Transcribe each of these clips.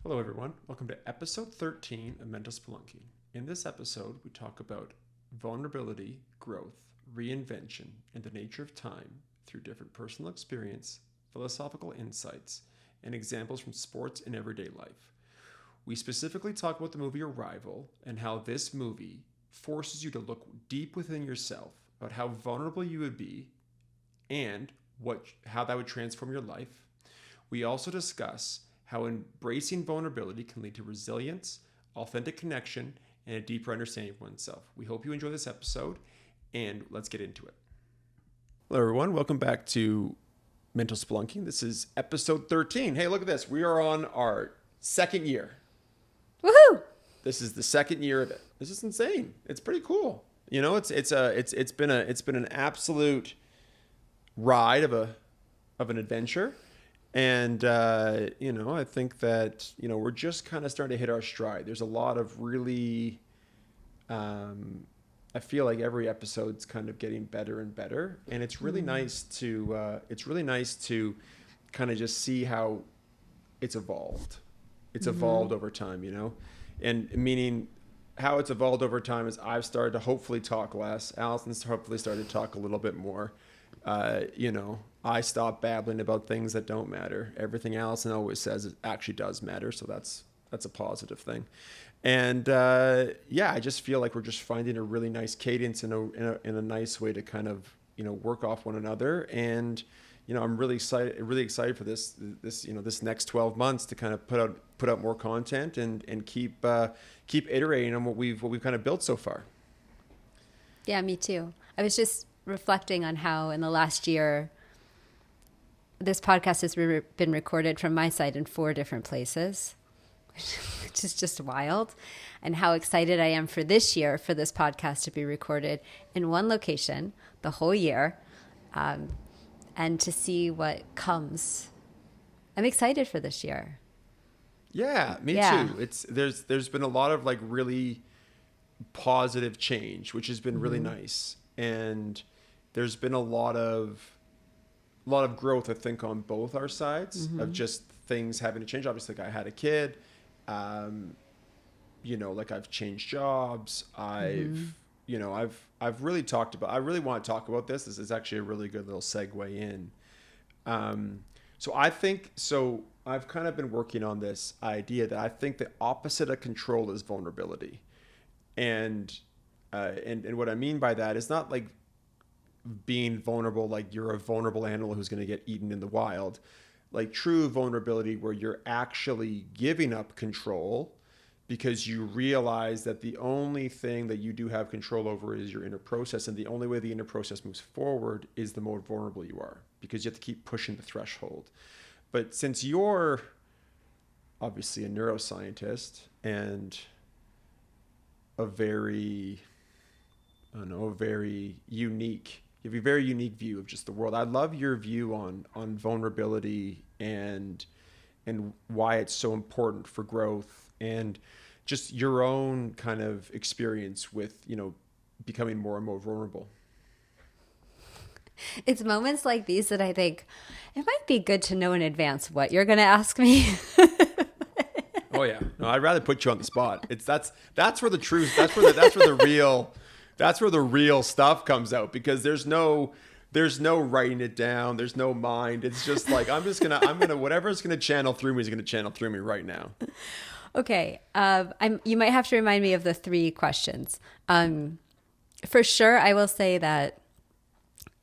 Hello, everyone. Welcome to episode 13 of Mental Spelunking. In this episode, we talk about vulnerability, growth, reinvention, and the nature of time through different personal experience, philosophical insights, and examples from sports and everyday life. We specifically talk about the movie Arrival and how this movie forces you to look deep within yourself about how vulnerable you would be and how that would transform your life. We also discuss how embracing vulnerability can lead to resilience, authentic connection, and a deeper understanding of oneself. We hope you enjoy this episode, and let's get into it. Hello, everyone. Welcome back to Mental Spelunking. This is episode 13. Hey, look at this. We are on our second year. Woohoo! This is the second year of it. This is insane. It's pretty cool. You know, it's been an absolute ride of an adventure. And, I think that, we're just kind of starting to hit our stride. There's a lot of really, I feel like every episode's kind of getting better and better. And it's really nice to kind of just see how it's evolved. It's evolved over time, and meaning how it's evolved over time is I've started to hopefully talk less. Allison's hopefully started to talk a little bit more. I stopped babbling about things that don't matter. Everything Allison always says it actually does matter, so that's a positive thing. And I just feel like we're just finding a really nice cadence in a nice way to kind of work off one another. And I'm really excited for this next 12 months to kind of put out more content and keep iterating on what we've kind of built so far. Yeah, me too. I was just reflecting on how in the last year this podcast has been recorded from my side in 4 different places, which is just wild, and how excited I am for this year for this podcast to be recorded in one location the whole year, and to see what comes. I'm excited for this year. Yeah, me too. There's been a lot of like really positive change, which has been really nice, and there's been a lot of growth, I think, on both our sides of just things having to change. Obviously, like I had a kid, like I've changed jobs. I've really talked about, I really want to talk about this. This is actually a really good little segue in. So I've kind of been working on this idea that I think the opposite of control is vulnerability. And what I mean by that is not like being vulnerable, like you're a vulnerable animal who's going to get eaten in the wild. Like true vulnerability where you're actually giving up control because you realize that the only thing that you do have control over is your inner process. And the only way the inner process moves forward is the more vulnerable you are, because you have to keep pushing the threshold. But since you're obviously a neuroscientist and a very unique, you have a very unique view of just the world. I love your view on vulnerability and why it's so important for growth, and just your own kind of experience with, becoming more and more vulnerable. It's moments like these that I think it might be good to know in advance what you're going to ask me. Oh yeah. No, I'd rather put you on the spot. That's where the truth, that's where the real stuff comes out, because there's no writing it down. There's no mind. It's just like, I'm gonna, whatever's going to channel through me is going to channel through me right now. Okay. You might have to remind me of the 3 questions. For sure, I will say that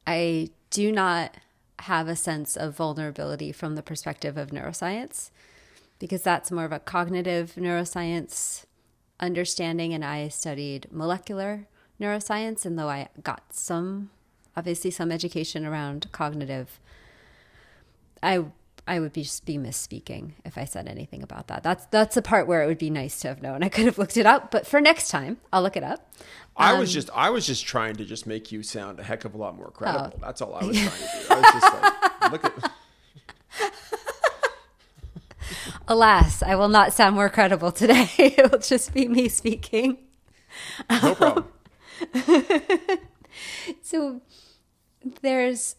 I do not have a sense of vulnerability from the perspective of neuroscience, because that's more of a cognitive neuroscience understanding. And I studied molecular neuroscience, and though I got obviously some education around cognitive, I would be misspeaking if I said anything about that. That's the part where it would be nice to have known. I could have looked it up, but for next time, I'll look it up. I was just trying to just make you sound a heck of a lot more credible. That's all I was trying to do. I was just like, look at. Alas, I will not sound more credible today. It will just be me speaking. No problem. So there's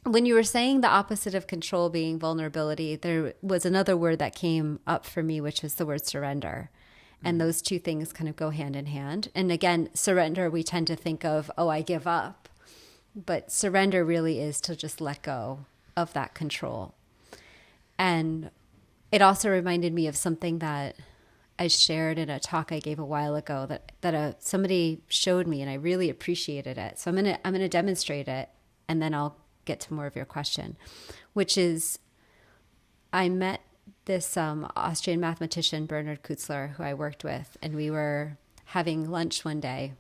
when you were saying the opposite of control being vulnerability, there was another word that came up for me, which was the word surrender. And those two things kind of go hand in hand. And again, surrender, we tend to think of, oh, I give up. But surrender really is to just let go of that control. And it also reminded me of something that I shared in a talk I gave a while ago that somebody showed me, and I really appreciated it. So I'm gonna demonstrate it, and then I'll get to more of your question, which is I met this Austrian mathematician, Bernhard Kutzler, who I worked with, and we were having lunch one day,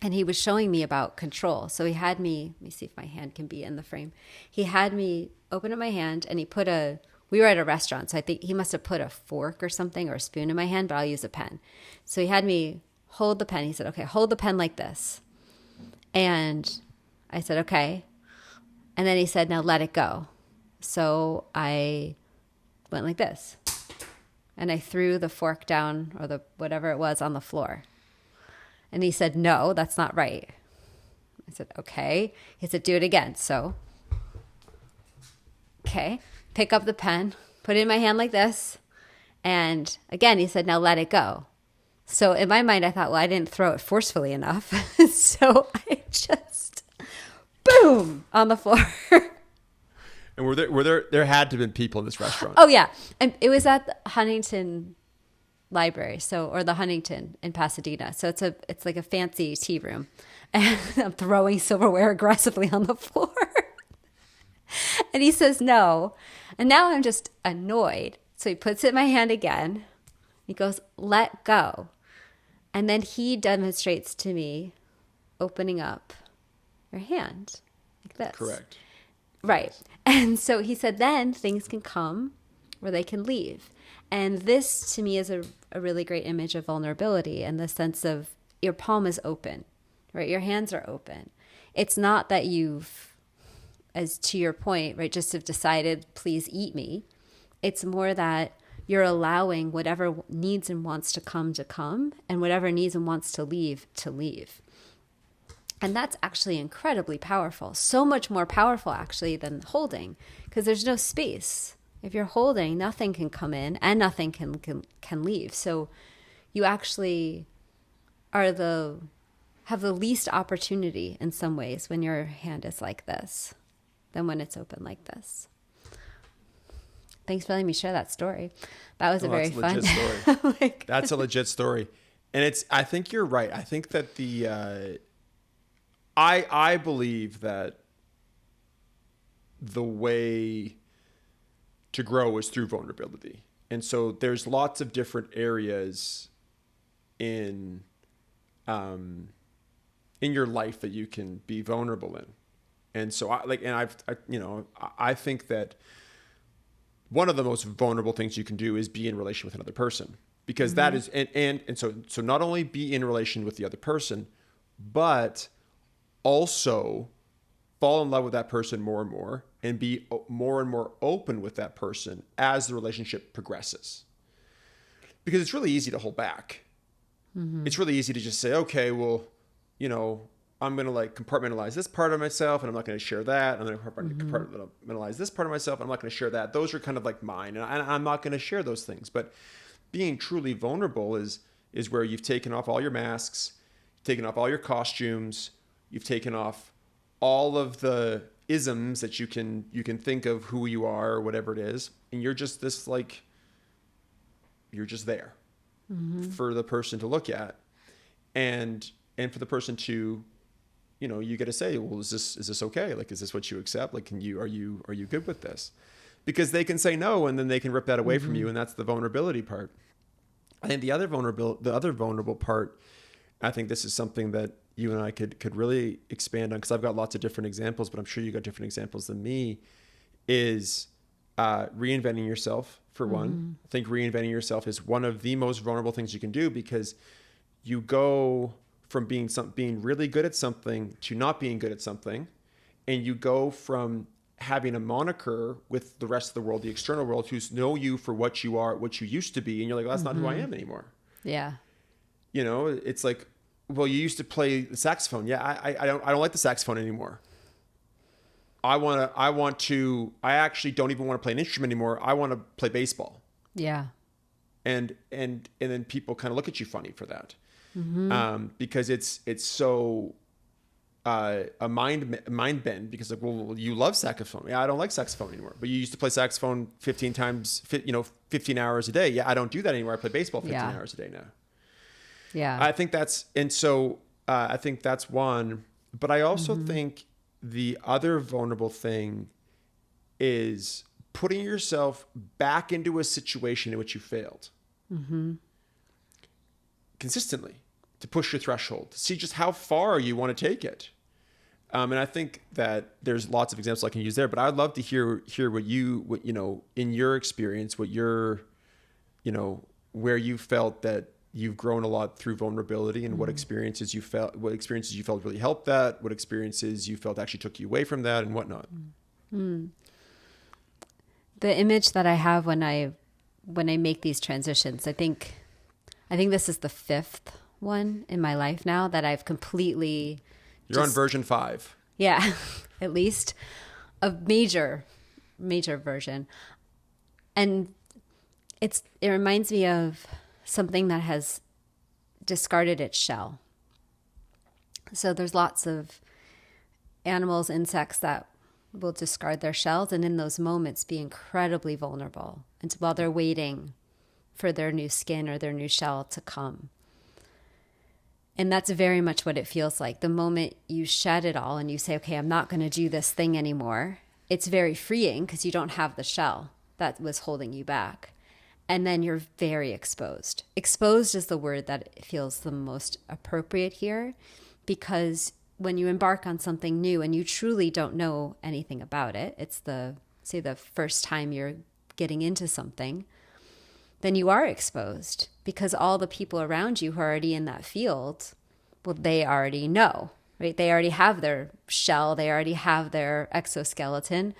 and he was showing me about control. So he had me, let me see if my hand can be in the frame. He had me open up my hand, and we were at a restaurant, so I think he must have put a fork or something or a spoon in my hand, but I'll use a pen. So he had me hold the pen. He said, okay, hold the pen like this. And I said, okay. And then he said, now let it go. So I went like this. And I threw the fork down, or the whatever it was, on the floor. And he said, no, that's not right. I said, okay. He said, do it again. So, okay. Pick up the pen, put it in my hand like this. And again, he said, now let it go. So in my mind, I thought, well, I didn't throw it forcefully enough. So I just, boom, on the floor. And there had to have been people in this restaurant. Oh, yeah. And it was at the Huntington Library, or the Huntington in Pasadena. So it's like a fancy tea room. And I'm throwing silverware aggressively on the floor. And he says no. And now I'm just annoyed. So he puts it in my hand again. He goes, let go. And then he demonstrates to me opening up your hand like this. Correct. Right. And so he said, then things can come or they can leave. And this to me is a really great image of vulnerability, in the sense of your palm is open, right? Your hands are open. It's not that you've, as to your point, right, just have decided, please eat me. It's more that you're allowing whatever needs and wants to come, and whatever needs and wants to leave. And that's actually incredibly powerful. So much more powerful, actually, than holding, because there's no space. If you're holding, nothing can come in and nothing can leave. So you actually have the least opportunity in some ways when your hand is like this than when it's open like this. Thanks for letting me share that story. That was a very fun story. That's a legit story. And I think you're right. I think that I believe that the way to grow is through vulnerability. And so there's lots of different areas in your life that you can be vulnerable in. And so I think that one of the most vulnerable things you can do is be in relation with another person, because that is, and so not only be in relation with the other person, but also fall in love with that person more and more, and be more and more open with that person as the relationship progresses. Because it's really easy to hold back. Mm-hmm. It's really easy to just say, okay, well, I'm going to compartmentalize this part of myself, and I'm not going to share that. I'm going to compartmentalize this part of myself, and I'm not going to share that. Those are kind of like mine, and I'm not going to share those things. But being truly vulnerable is where you've taken off all your masks, taken off all your costumes, you've taken off all of the isms that you can think of who you are or whatever it is, and you're just you're just there for the person to look at, and for the person to, you got to say, well, is this okay? Like, is this what you accept? Like, are you good with this? Because they can say no, and then they can rip that away from you, and that's the vulnerability part. I think the other vulnerable part, I think this is something that you and I could really expand on, because I've got lots of different examples, but I'm sure you got different examples than me, is reinventing yourself, for one. I think reinventing yourself is one of the most vulnerable things you can do, because you go from being really good at something to not being good at something, and you go from having a moniker with the rest of the world, the external world, who know you for what you are, what you used to be, and you're like, well, that's not who I am anymore. Yeah. It's like, well, you used to play the saxophone. Yeah, I don't like the saxophone anymore. I actually don't even want to play an instrument anymore. I want to play baseball. Yeah. And then people kind of look at you funny for that. Because it's so a mind bend, because like, well, you love saxophone. Yeah, I don't like saxophone anymore. But you used to play saxophone 15 times, 15 hours a day. Yeah, I don't do that anymore. I play baseball 15 hours a day now. Yeah. I think that's, and so I think that's one. But I also think the other vulnerable thing is putting yourself back into a situation in which you failed consistently, to push your threshold, to see just how far you want to take it. And I think that there's lots of examples I can use there, but I'd love to hear what in your experience, what your, where you felt that you've grown a lot through vulnerability, and what experiences you felt really helped that, what experiences you felt actually took you away from that, and whatnot. The image that I have when I make these transitions, I think this is the 5th one in my life now that I've completely. You're on version 5. Yeah, at least a major version. And it reminds me of something that has discarded its shell. So there's lots of animals, insects that will discard their shells, and in those moments be incredibly vulnerable, and while they're waiting for their new skin or their new shell to come. And that's very much what it feels like. The moment you shed it all and you say, okay, I'm not going to do this thing anymore, it's very freeing because you don't have the shell that was holding you back. And then you're very exposed. Exposed is the word that feels the most appropriate here, because when you embark on something new and you truly don't know anything about it, it's the first time you're getting into something, then you are exposed, because all the people around you who are already in that field, well, they already know, right? They already have their shell. They already have their exoskeleton.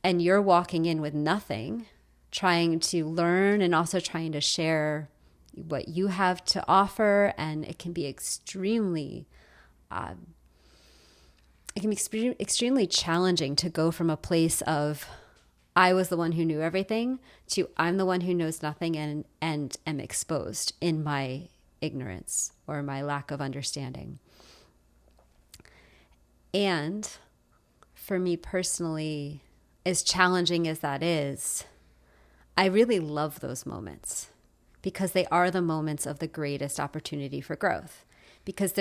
And you're walking in with nothing, trying to learn and also trying to share what you have to offer. And it can be extremely challenging to go from a place of I was the one who knew everything to I'm the one who knows nothing and am exposed in my ignorance or my lack of understanding. And for me personally, as challenging as that is, I really love those moments, because they are the moments of the greatest opportunity for growth. Because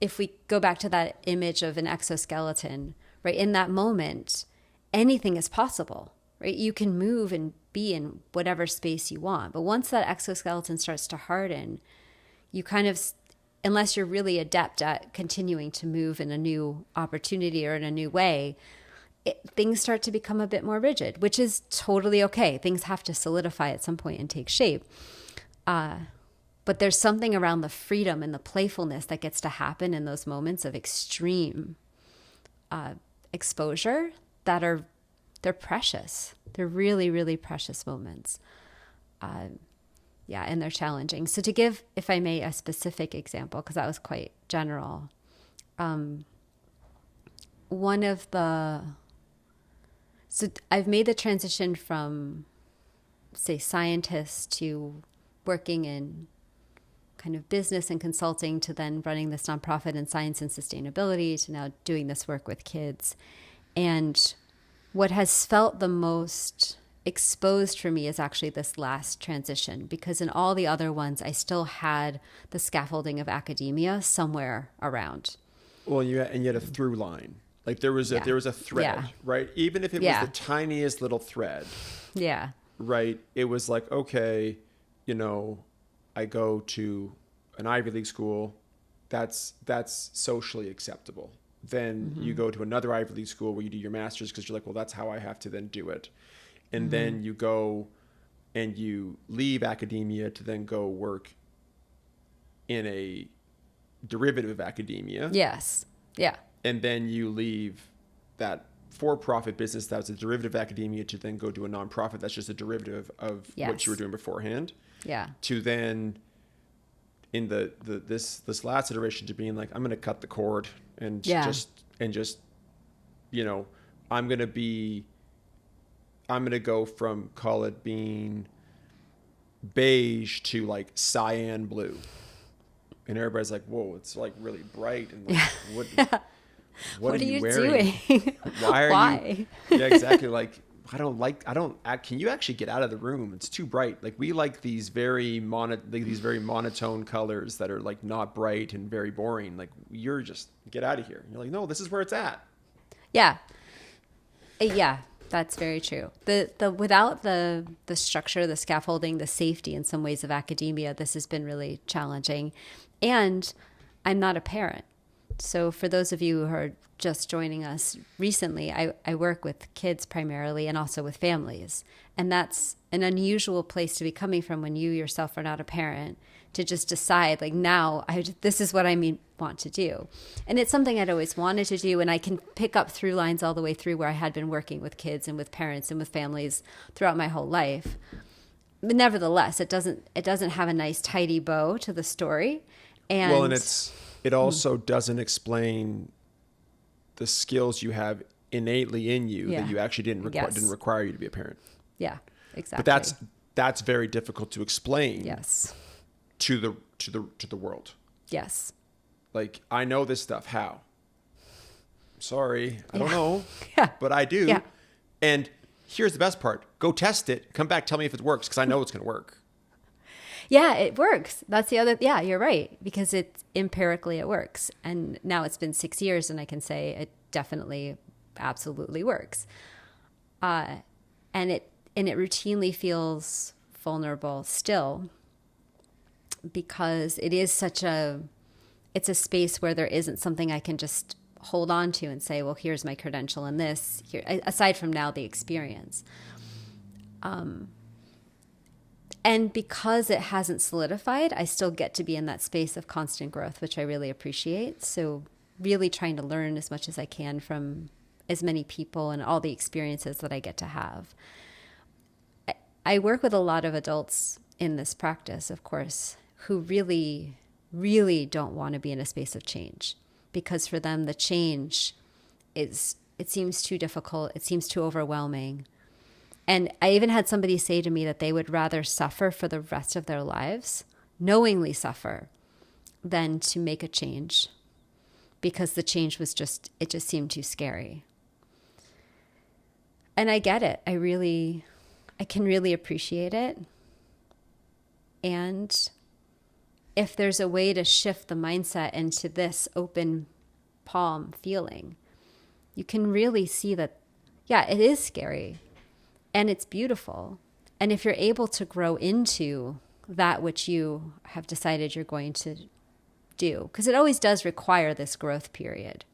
if we go back to that image of an exoskeleton, right, in that moment, anything is possible, right? You can move and be in whatever space you want. But once that exoskeleton starts to harden, you kind of, unless you're really adept at continuing to move in a new opportunity or in a new way, things start to become a bit more rigid, which is totally okay. Things have to solidify at some point and take shape. But there's something around the freedom and the playfulness that gets to happen in those moments of extreme exposure they're precious. They're really, really precious moments. And they're challenging. So to give, if I may, a specific example, because that was quite general. So I've made the transition from, say, scientist to working in kind of business and consulting, to then running this nonprofit in science and sustainability, to now doing this work with kids. And what has felt the most exposed for me is actually this last transition, because in all the other ones, I still had the scaffolding of academia somewhere around. Well, and you had a through line. Like there was a thread, right? Even if it was the tiniest little thread. Yeah. Right. It was like, okay, I go to an Ivy League school. That's socially acceptable. Then you go to another Ivy League school where you do your master's, because you're like, well, that's how I have to then do it. And then you go and you leave academia to then go work in a derivative of academia. Yes. Yeah. And then you leave that for-profit business that was a derivative of academia to then go do a nonprofit that's just a derivative of what you were doing beforehand. Yeah. To then in this last iteration to being like, I'm going to cut the cord and just you know, I'm going to go from, call it being beige to like cyan blue. And everybody's like, whoa, it's like really bright. And like, what are you wearing? Doing? Why are Why? you? Yeah, exactly. Like, can you actually get out of the room? It's too bright. Like, we like these very monotone colors that are like not bright and very boring. Like, you're just, get out of here. And you're like, no, this is where it's at. Yeah. Yeah, that's very true. Without the structure, the scaffolding, the safety in some ways of academia, this has been really challenging. And I'm not a parent. So for those of you who are just joining us recently, I work with kids primarily and also with families. And that's an unusual place to be coming from when you yourself are not a parent, to just decide like, now this is what want to do. And it's something I'd always wanted to do. And I can pick up through lines all the way through where I had been working with kids and with parents and with families throughout my whole life. But nevertheless, it doesn't have a nice tidy bow to the story. And it also doesn't explain the skills you have innately in you that you actually didn't require you to be a parent. Yeah, exactly. But that's very difficult to explain. Yes. To the world. Yes. Like, I know this stuff. How? Sorry, I don't know. Yeah. But I do. Yeah. And here's the best part: go test it. Come back, tell me if it works, because I know it's going to work. Yeah, it works. That's the other. Yeah, you're right, because it's empirically it works. And now it's been 6 years, and I can say it definitely, absolutely works. And it routinely feels vulnerable still, because it is it's a space where there isn't something I can just hold on to and say, well, here's my credential in this. Here, aside from now the experience. And because it hasn't solidified, I still get to be in that space of constant growth, which I really appreciate. So really trying to learn as much as I can from as many people and all the experiences that I get to have. I work with a lot of adults in this practice, of course, who really, really don't want to be in a space of change, because for them, the change it seems too difficult. It seems too overwhelming. And I even had somebody say to me that they would rather suffer for the rest of their lives, knowingly suffer, than to make a change, because the change just seemed too scary. And I get it. I can really appreciate it. And if there's a way to shift the mindset into this open palm feeling, you can really see that, yeah, it is scary. And it's beautiful. And if you're able to grow into that which you have decided you're going to do, because it always does require this growth period,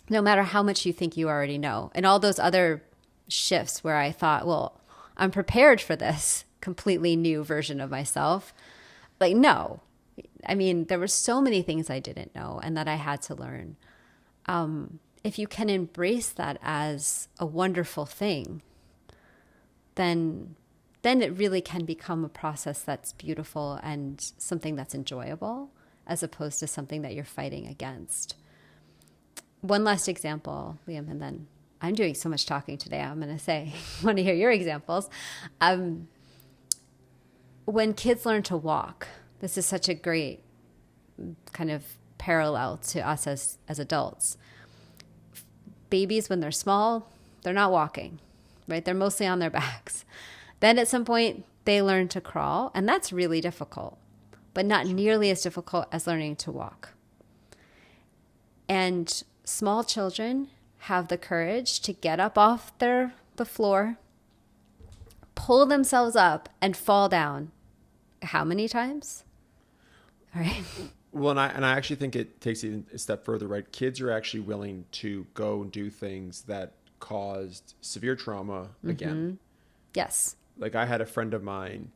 no matter how much you think you already know. And all those other shifts where I thought, well, I'm prepared for this completely new version of myself. Like, no. I mean, there were so many things I didn't know and that I had to learn. If you can embrace that as a wonderful thing, then it really can become a process that's beautiful and something that's enjoyable, as opposed to something that you're fighting against. One last example, Liam, and then I'm doing so much talking today, I'm going to say, I want to hear your examples. When kids learn to walk, this is such a great kind of parallel to us as adults. Babies, when they're small, they're not walking. Right? They're mostly on their backs. Then at some point, they learn to crawl, and that's really difficult, but not nearly as difficult as learning to walk. And small children have the courage to get up off the floor, pull themselves up, and fall down. How many times? All right. Well, and I actually think it takes it a step further, right? Kids are actually willing to go and do things that caused severe trauma again. Mm-hmm. Yes. Like, I had a friend of mine,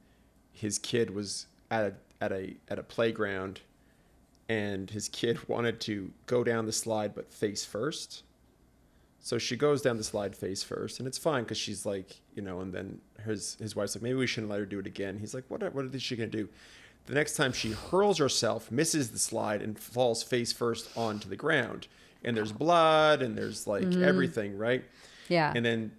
his kid was at a playground, and his kid wanted to go down the slide but face first. So she goes down the slide face first, and it's fine because she's like, and then his wife's like, maybe we shouldn't let her do it again. He's like, what is she going to do? The next time she hurls herself, misses the slide, and falls face first onto the ground. and there's blood and there's like everything, right? Yeah. And then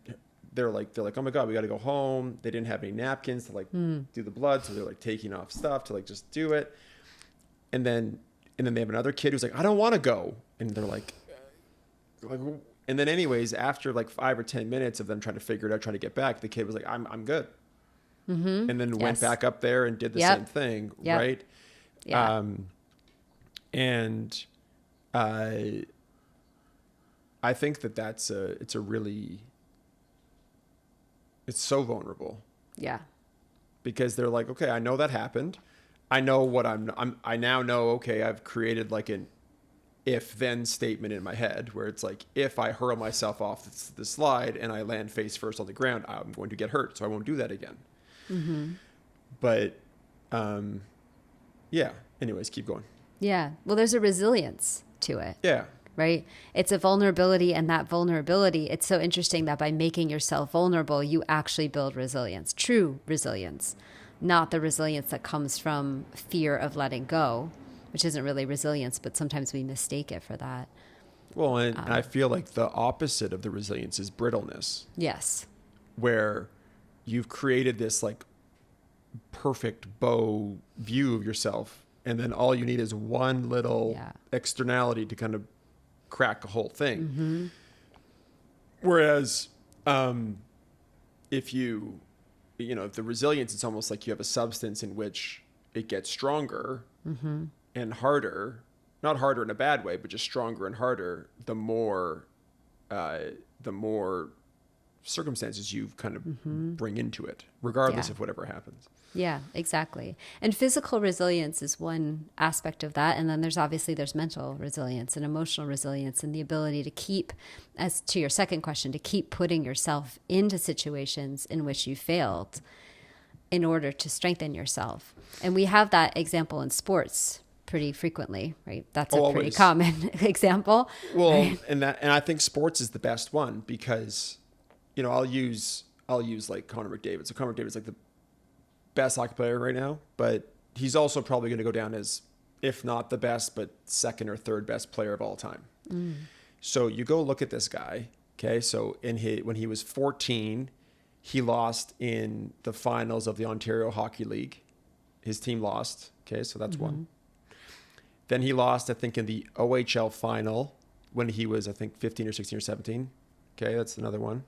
they're like, oh my God, we got to go home. They didn't have any napkins to like do the blood. So they're like taking off stuff to like just do it. And then they have another kid who's like, I don't want to go. And they're like, and then anyways, after like 5 or 10 minutes of them trying to figure it out, trying to get back, the kid was like, I'm good. And then went back up there and did the same thing. Right. Yeah. And I think it's so vulnerable. Yeah. Because they're like, okay, I know that happened. I know what I now know, okay, I've created like an if then statement in my head where it's like, if I hurl myself off the slide and I land face first on the ground, I'm going to get hurt. So I won't do that again. But, yeah, anyways, keep going. Yeah. Well, there's a resilience to it. Yeah. Right? It's a vulnerability, and that vulnerability, it's so interesting that by making yourself vulnerable, you actually build resilience, true resilience, not the resilience that comes from fear of letting go, which isn't really resilience, but sometimes we mistake it for that. Well, and I feel like the opposite of the resilience is brittleness. Yes. Where you've created this like perfect bow view of yourself, and then all you need is one little externality to kind of crack a whole thing. Whereas if if the resilience, it's almost like you have a substance in which it gets stronger and harder, not harder in a bad way, but just stronger and harder, the more circumstances you kind of bring into it, regardless of whatever happens. Yeah, exactly. And physical resilience is one aspect of that. And then there's mental resilience and emotional resilience, and the ability to keep, as to your second question, to keep putting yourself into situations in which you failed in order to strengthen yourself. And we have that example in sports pretty frequently, right? That's a pretty common example. Well, right? and I think sports is the best one because, I'll use like Connor McDavid. So Connor McDavid's like the best hockey player right now, but he's also probably going to go down as, if not the best, but second or third best player of all time. So you go look at this guy. Okay. So when he was 14, he lost in the finals of the Ontario Hockey League. His team lost. Okay. So that's one. Then he lost, I think, in the OHL final when he was, I think, 15 or 16 or 17. Okay. That's another one.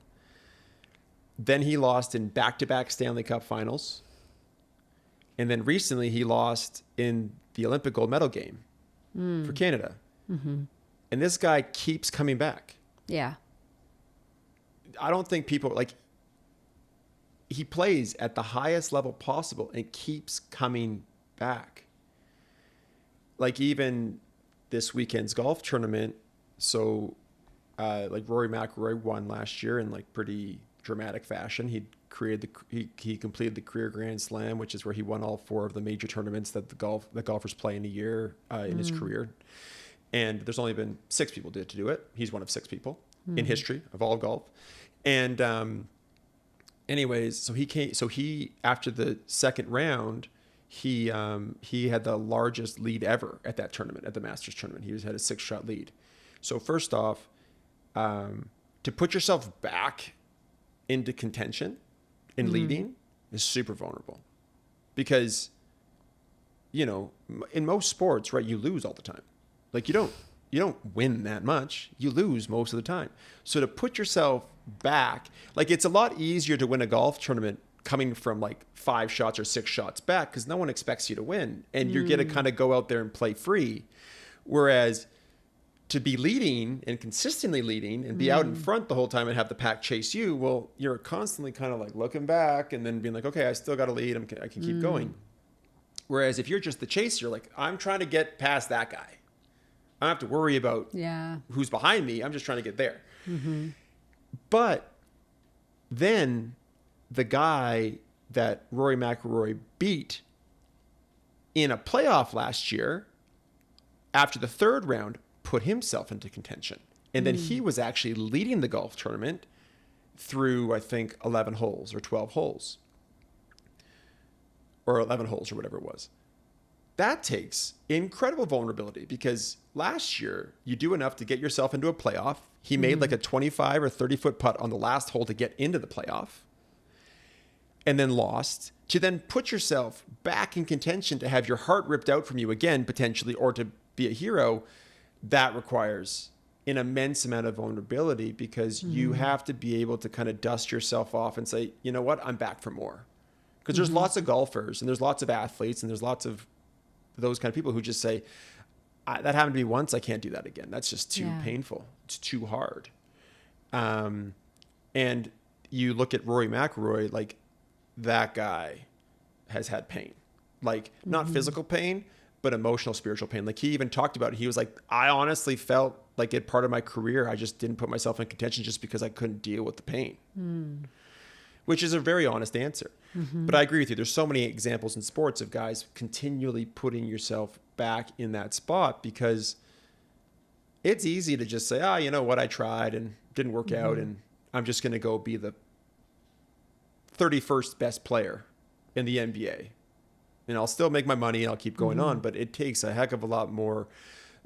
Then he lost in back-to-back Stanley Cup finals. And then recently he lost in the Olympic gold medal game for Canada. And this guy keeps coming back. Yeah. I don't think people he plays at the highest level possible and keeps coming back. Like even this weekend's golf tournament. So Rory McIlroy won last year in like pretty dramatic fashion. He completed the career Grand Slam, which is where he won all 4 of the major tournaments that the golfers play in a year in his career. And there's only been 6 people to do it. He's one of 6 people in history of all golf. And anyways, so he after the second round, he had the largest lead ever at that tournament, at the Masters tournament. He had a 6-shot lead. So first off, to put yourself back into contention in leading is super vulnerable because, in most sports, right, you lose all the time. Like you don't win that much. You lose most of the time. So to put yourself back, like it's a lot easier to win a golf tournament coming from like 5 shots or 6 shots back because no one expects you to win and you're going to kind of go out there and play free. Whereas to be leading and consistently leading and be out in front the whole time and have the pack chase you, well, you're constantly kind of like looking back and then being like, okay, I still got to lead. I can keep going. Whereas if you're just the chaser, like I'm trying to get past that guy. I don't have to worry about who's behind me. I'm just trying to get there. But then the guy that Rory McIlroy beat in a playoff last year, after the 3rd round, put himself into contention. And then he was actually leading the golf tournament through, I think, 11 holes or 12 holes. Or 11 holes or whatever it was. that takes incredible vulnerability, because last year you do enough to get yourself into a playoff. He made like a 25 or 30-foot putt on the last hole to get into the playoff, and then lost, to then put yourself back in contention to have your heart ripped out from you again, potentially, or to be a hero. That requires an immense amount of vulnerability, because you have to be able to kind of dust yourself off and say, you know what, I'm back for more. Because there's lots of golfers and there's lots of athletes and there's lots of those kind of people who just say, that happened to me once, I can't do that again. That's just too painful. It's too hard. And you look at Rory McIlroy, like, that guy has had pain, like not physical pain, but emotional, spiritual pain. Like, he even talked about it. He was like, I honestly felt like at part of my career, I just didn't put myself in contention just because I couldn't deal with the pain, which is a very honest answer. But I agree with you. There's so many examples in sports of guys continually putting yourself back in that spot, because it's easy to just say, you know what, I tried and didn't work out, and I'm just going to go be the 31st best player in the NBA, and I'll still make my money and I'll keep going on. But it takes a heck of a lot more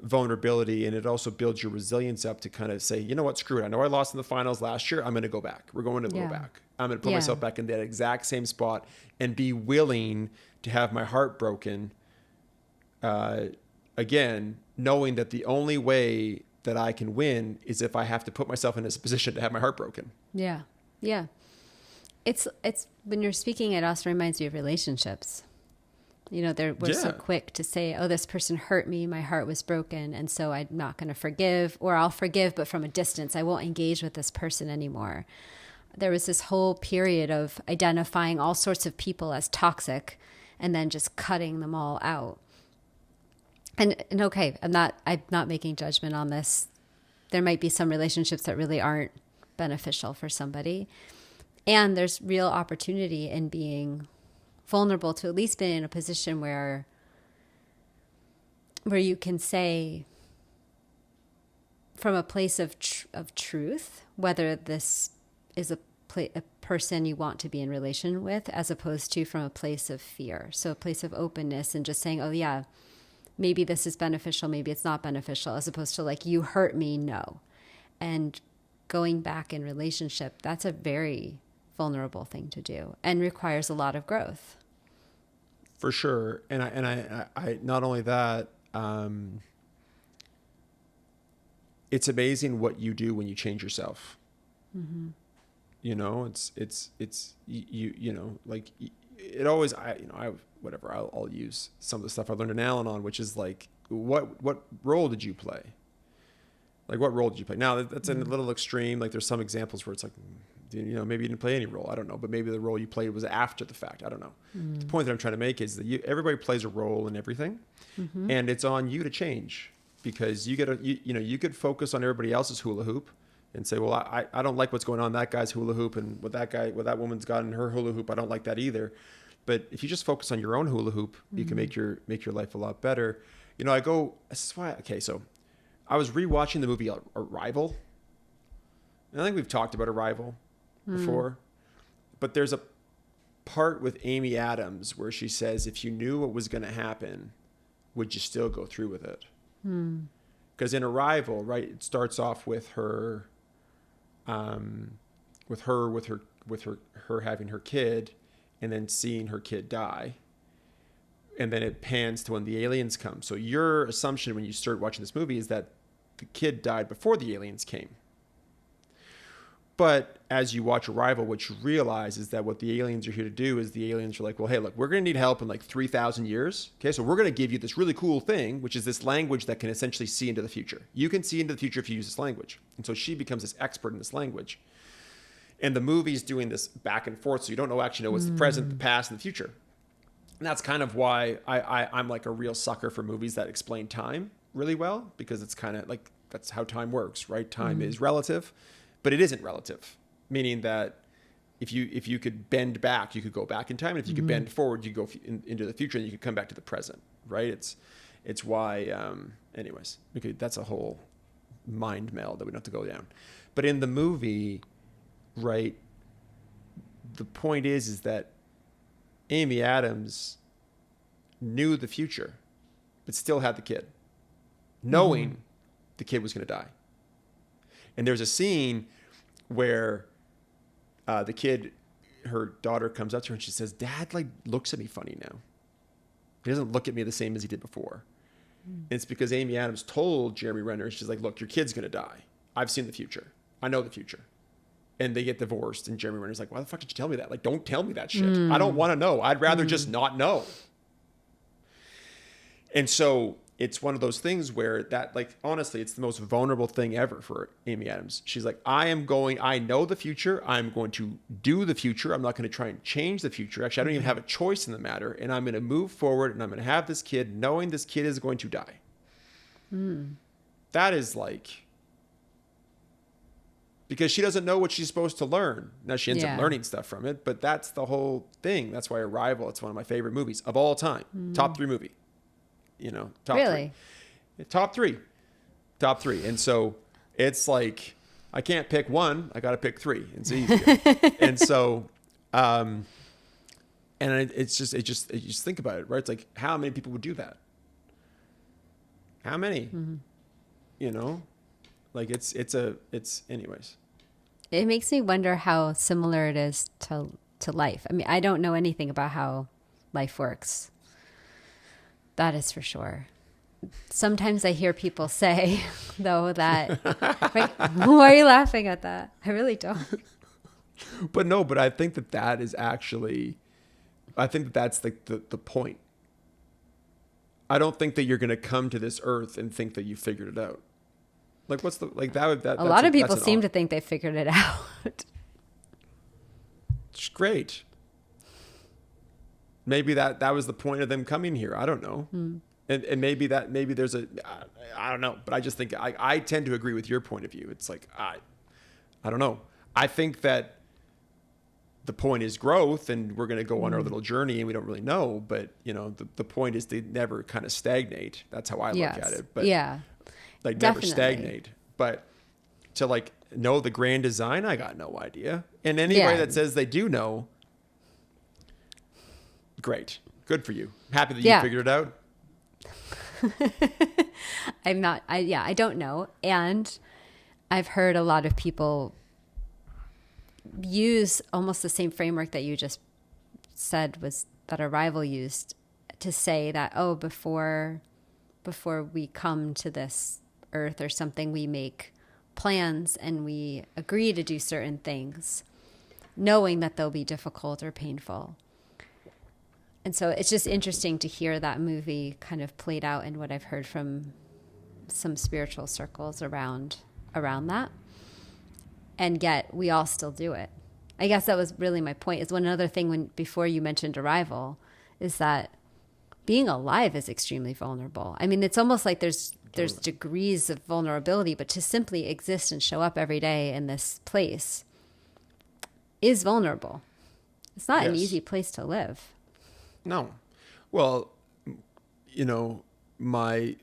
vulnerability, and it also builds your resilience up to kind of say, you know what, screw it. I know I lost in the finals last year. I'm going to go back. We're going to go back. I'm going to put myself back in that exact same spot and be willing to have my heart broken again, knowing that the only way that I can win is if I have to put myself in this position to have my heart broken. Yeah. Yeah. It's when you're speaking, it also reminds me of relationships. You know, we're so quick to say, oh, this person hurt me, my heart was broken, and so I'm not going to forgive, or I'll forgive, but from a distance. I won't engage with this person anymore. There was this whole period of identifying all sorts of people as toxic and then just cutting them all out. And okay, I'm not making judgment on this. There might be some relationships that really aren't beneficial for somebody. And there's real opportunity in being vulnerable to at least be in a position where you can say, from a place of truth, whether this is a person you want to be in relation with, as opposed to from a place of fear. So a place of openness and just saying, oh yeah, maybe this is beneficial, maybe it's not beneficial, as opposed to like, you hurt me, no. And going back in relationship, that's a very vulnerable thing to do and requires a lot of growth. For sure. And I not only that, it's amazing what you do when you change yourself. You know, it's you know, like it always, I'll use some of the stuff I learned in Al-Anon, which is like, what role did you play? Like, what role did you play? Now that's a little extreme. Like, there's some examples where it's like, you know, maybe you didn't play any role. I don't know. But maybe the role you played was after the fact. I don't know. The point that I'm trying to make is that everybody plays a role in everything. And it's on you to change, because you could focus on everybody else's hula hoop and say, well, I don't like what's going on in that guy's hula hoop, and what that woman's got in her hula hoop, I don't like that either. But if you just focus on your own hula hoop, you can make your life a lot better. You know, so I was rewatching the movie Arrival. And I think we've talked about Arrival before, but there's a part with Amy Adams where she says, if you knew what was going to happen, would you still go through with it? Because in Arrival, right, it starts off with her having her kid, and then seeing her kid die, and then it pans to when the aliens come. So your assumption when you start watching this movie is that the kid died before the aliens came. But as you watch Arrival, what you realize is that what the aliens are here to do is the aliens are like, well, hey, look, we're going to need help in like 3,000 years. Okay, so we're going to give you this really cool thing, which is this language that can essentially see into the future. You can see into the future if you use this language. And so she becomes this expert in this language. And the movie's doing this back and forth, so you don't actually know what's the present, the past, and the future. And that's kind of why I'm like a real sucker for movies that explain time really well, because it's kind of like, that's how time works, right? Time is relative. But it isn't relative, meaning that if you could bend back, you could go back in time, and if you could bend forward, you go into the future, and you could come back to the present, right? It's why. Anyways, okay, that's a whole mind meld that we don't have to go down. But in the movie, right, the point is that Amy Adams knew the future, but still had the kid, knowing the kid was going to die. And there's a scene where the kid, her daughter comes up to her and she says, Dad like looks at me funny now. He doesn't look at me the same as he did before. And it's because Amy Adams told Jeremy Renner, she's like, look, your kid's going to die. I've seen the future. I know the future. And they get divorced. And Jeremy Renner's like, why the fuck did you tell me that? Like, don't tell me that shit. I don't want to know. I'd rather just not know. And so it's one of those things where that, like, honestly, it's the most vulnerable thing ever for Amy Adams. She's like, I know the future. I'm going to do the future. I'm not going to try and change the future. Actually, I don't even have a choice in the matter. And I'm going to move forward and I'm going to have this kid knowing this kid is going to die. That is like, because she doesn't know what she's supposed to learn. Now she ends up learning stuff from it, but that's the whole thing. That's why Arrival, it's one of my favorite movies of all time. Top 3 movie. You know, top 3. Top 3. And so it's like, I can't pick one. I got to pick 3. It's easier. And so, and it's just, you just think about it, right? It's like, how many people would do that? How many? You know, like it's anyways. It makes me wonder how similar it is to life. I mean, I don't know anything about how life works. That is for sure. Sometimes I hear people say, though, that, like, why are you laughing at that? I really don't. But I think that is actually, I think that's the point. I don't think that you're going to come to this earth and think that you figured it out. Like, what's the, like, a lot of people seem to think they figured it out. It's great. Maybe that was the point of them coming here. I don't know. And maybe there's I don't know. But I just think I tend to agree with your point of view. It's like, I don't know. I think that the point is growth and we're going to go on our little journey and we don't really know. But, you know, the point is they never kind of stagnate. That's how I look at it. But like never stagnate. But to like know the grand design, I got no idea. And anybody that says they do know, great. Good for you. Happy that you figured it out. I don't know. And I've heard a lot of people use almost the same framework that you just said was that Arrival used to say that, before we come to this earth or something, we make plans and we agree to do certain things, knowing that they'll be difficult or painful. And so it's just interesting to hear that movie kind of played out in what I've heard from some spiritual circles around that. And yet we all still do it. I guess that was really my point. Is one other thing before you mentioned Arrival is that being alive is extremely vulnerable. I mean, it's almost like there's degrees of vulnerability, but to simply exist and show up every day in this place is vulnerable. It's not an easy place to live. No. Well, you know, my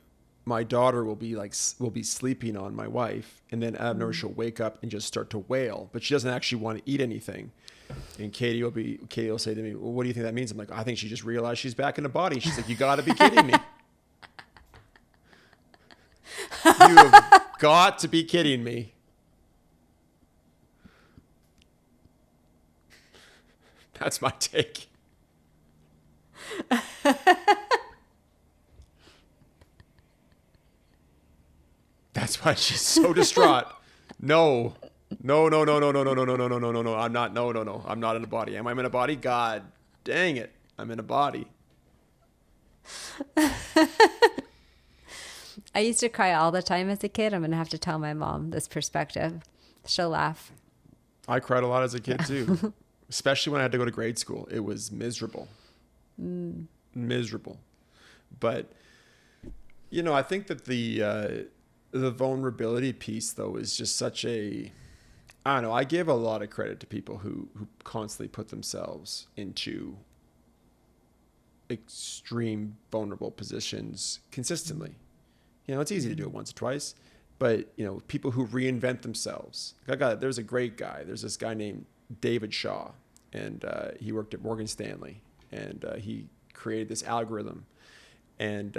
daughter will be sleeping on my wife, and then out of nowhere she'll wake up and just start to wail, but she doesn't actually want to eat anything. And Katie will say to me, well, what do you think that means? I'm like, I think she just realized she's back in the body. She's like, you got to be kidding me. You have got to be kidding me. That's my take. That's why she's so distraught. No. I'm not. No. I'm not in a body. Am I in a body? God dang it. I'm in a body. I used to cry all the time as a kid. I'm going to have to tell my mom this perspective. She'll laugh. I cried a lot as a kid too, especially when I had to go to grade school. It was miserable. Miserable. But, you know, I think that the vulnerability piece, though, is just such a, I don't know, I give a lot of credit to people who constantly put themselves into extreme vulnerable positions consistently. You know, it's easy to do it once or twice, but, you know, people who reinvent themselves. There's a great guy. There's this guy named David Shaw, and he worked at Morgan Stanley, and he created this algorithm. And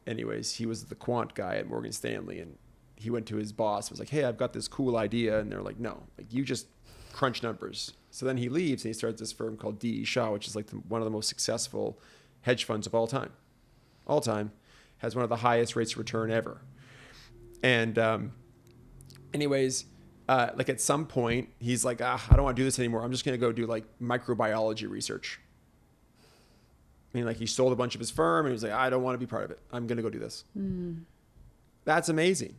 anyways, he was the quant guy at Morgan Stanley, and he went to his boss and was like, hey, I've got this cool idea. And they're like, no, like you just crunch numbers. So then he leaves and he starts this firm called D.E. Shaw, which is like one of the most successful hedge funds of all time. All time. Has one of the highest rates of return ever. And anyways, like at some point, he's like, I don't want to do this anymore. I'm just going to go do like microbiology research. I mean, like he sold a bunch of his firm and he was like, I don't want to be part of it. I'm going to go do this. That's amazing.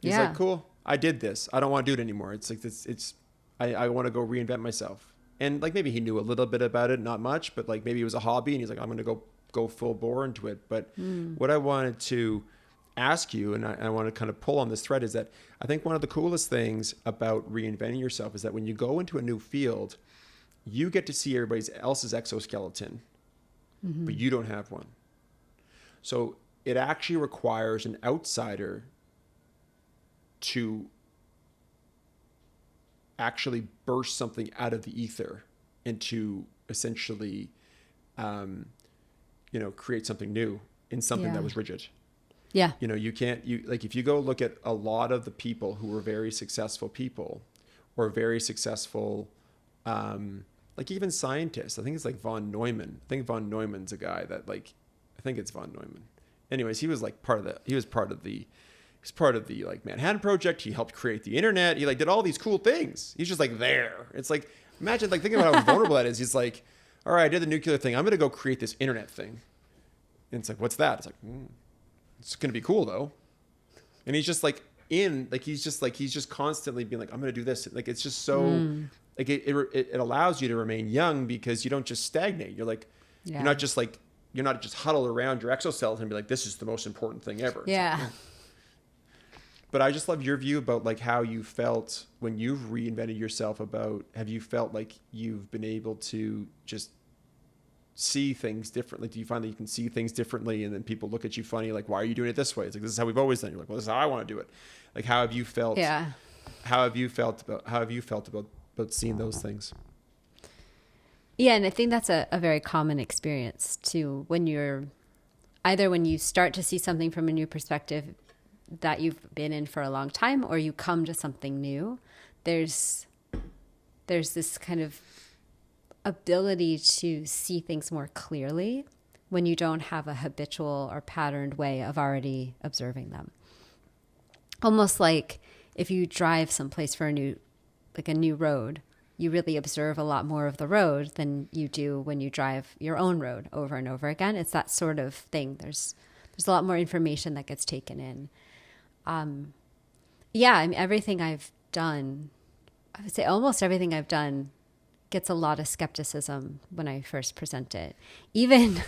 He's like, cool. I did this. I don't want to do it anymore. It's like this. I want to go reinvent myself. And like maybe he knew a little bit about it, not much, but like maybe it was a hobby and he's like, I'm going to go full bore into it. But what I wanted to ask you, and I want to kind of pull on this thread, is that I think one of the coolest things about reinventing yourself is that when you go into a new field, you get to see everybody else's exoskeleton, but you don't have one. So it actually requires an outsider to actually burst something out of the ether and to essentially, create something new in something that was rigid. Yeah. You can't, if you go look at a lot of the people who were very successful people or very successful, like even scientists, I think it's like von Neumann. I think von Neumann's a guy that I think it's von Neumann. Anyways, he was part of the like Manhattan Project. He helped create the internet. He like did all these cool things. He's just like there. It's like, imagine like thinking about how vulnerable that is. He's like, all right, I did the nuclear thing. I'm going to go create this internet thing. And it's like, what's that? It's like, it's going to be cool though. And he's just like he's just constantly being like, I'm going to do this. Like, it's just so like it allows you to remain young because you don't just stagnate. You're like, you're not just huddled around your exoskeleton and be like, this is the most important thing ever. Yeah. Like, but I just love your view about like how you felt when you've reinvented yourself. Have you felt like you've been able to just see things differently? Do you find that you can see things differently and then people look at you funny, like, why are you doing it this way? It's like, this is how we've always done it. You're like, well, this is how I want to do it. Like, how have you felt? Yeah. How have you felt about seeing those things? Yeah. And I think that's a very common experience too, when you start to see something from a new perspective that you've been in for a long time, or you come to something new, there's this kind of ability to see things more clearly when you don't have a habitual or patterned way of already observing them. Almost like if you drive someplace for a new road, you really observe a lot more of the road than you do when you drive your own road over and over again. It's that sort of thing. There's a lot more information that gets taken in. I mean, everything I've done, I would say almost everything I've done gets a lot of skepticism when I first present it. Even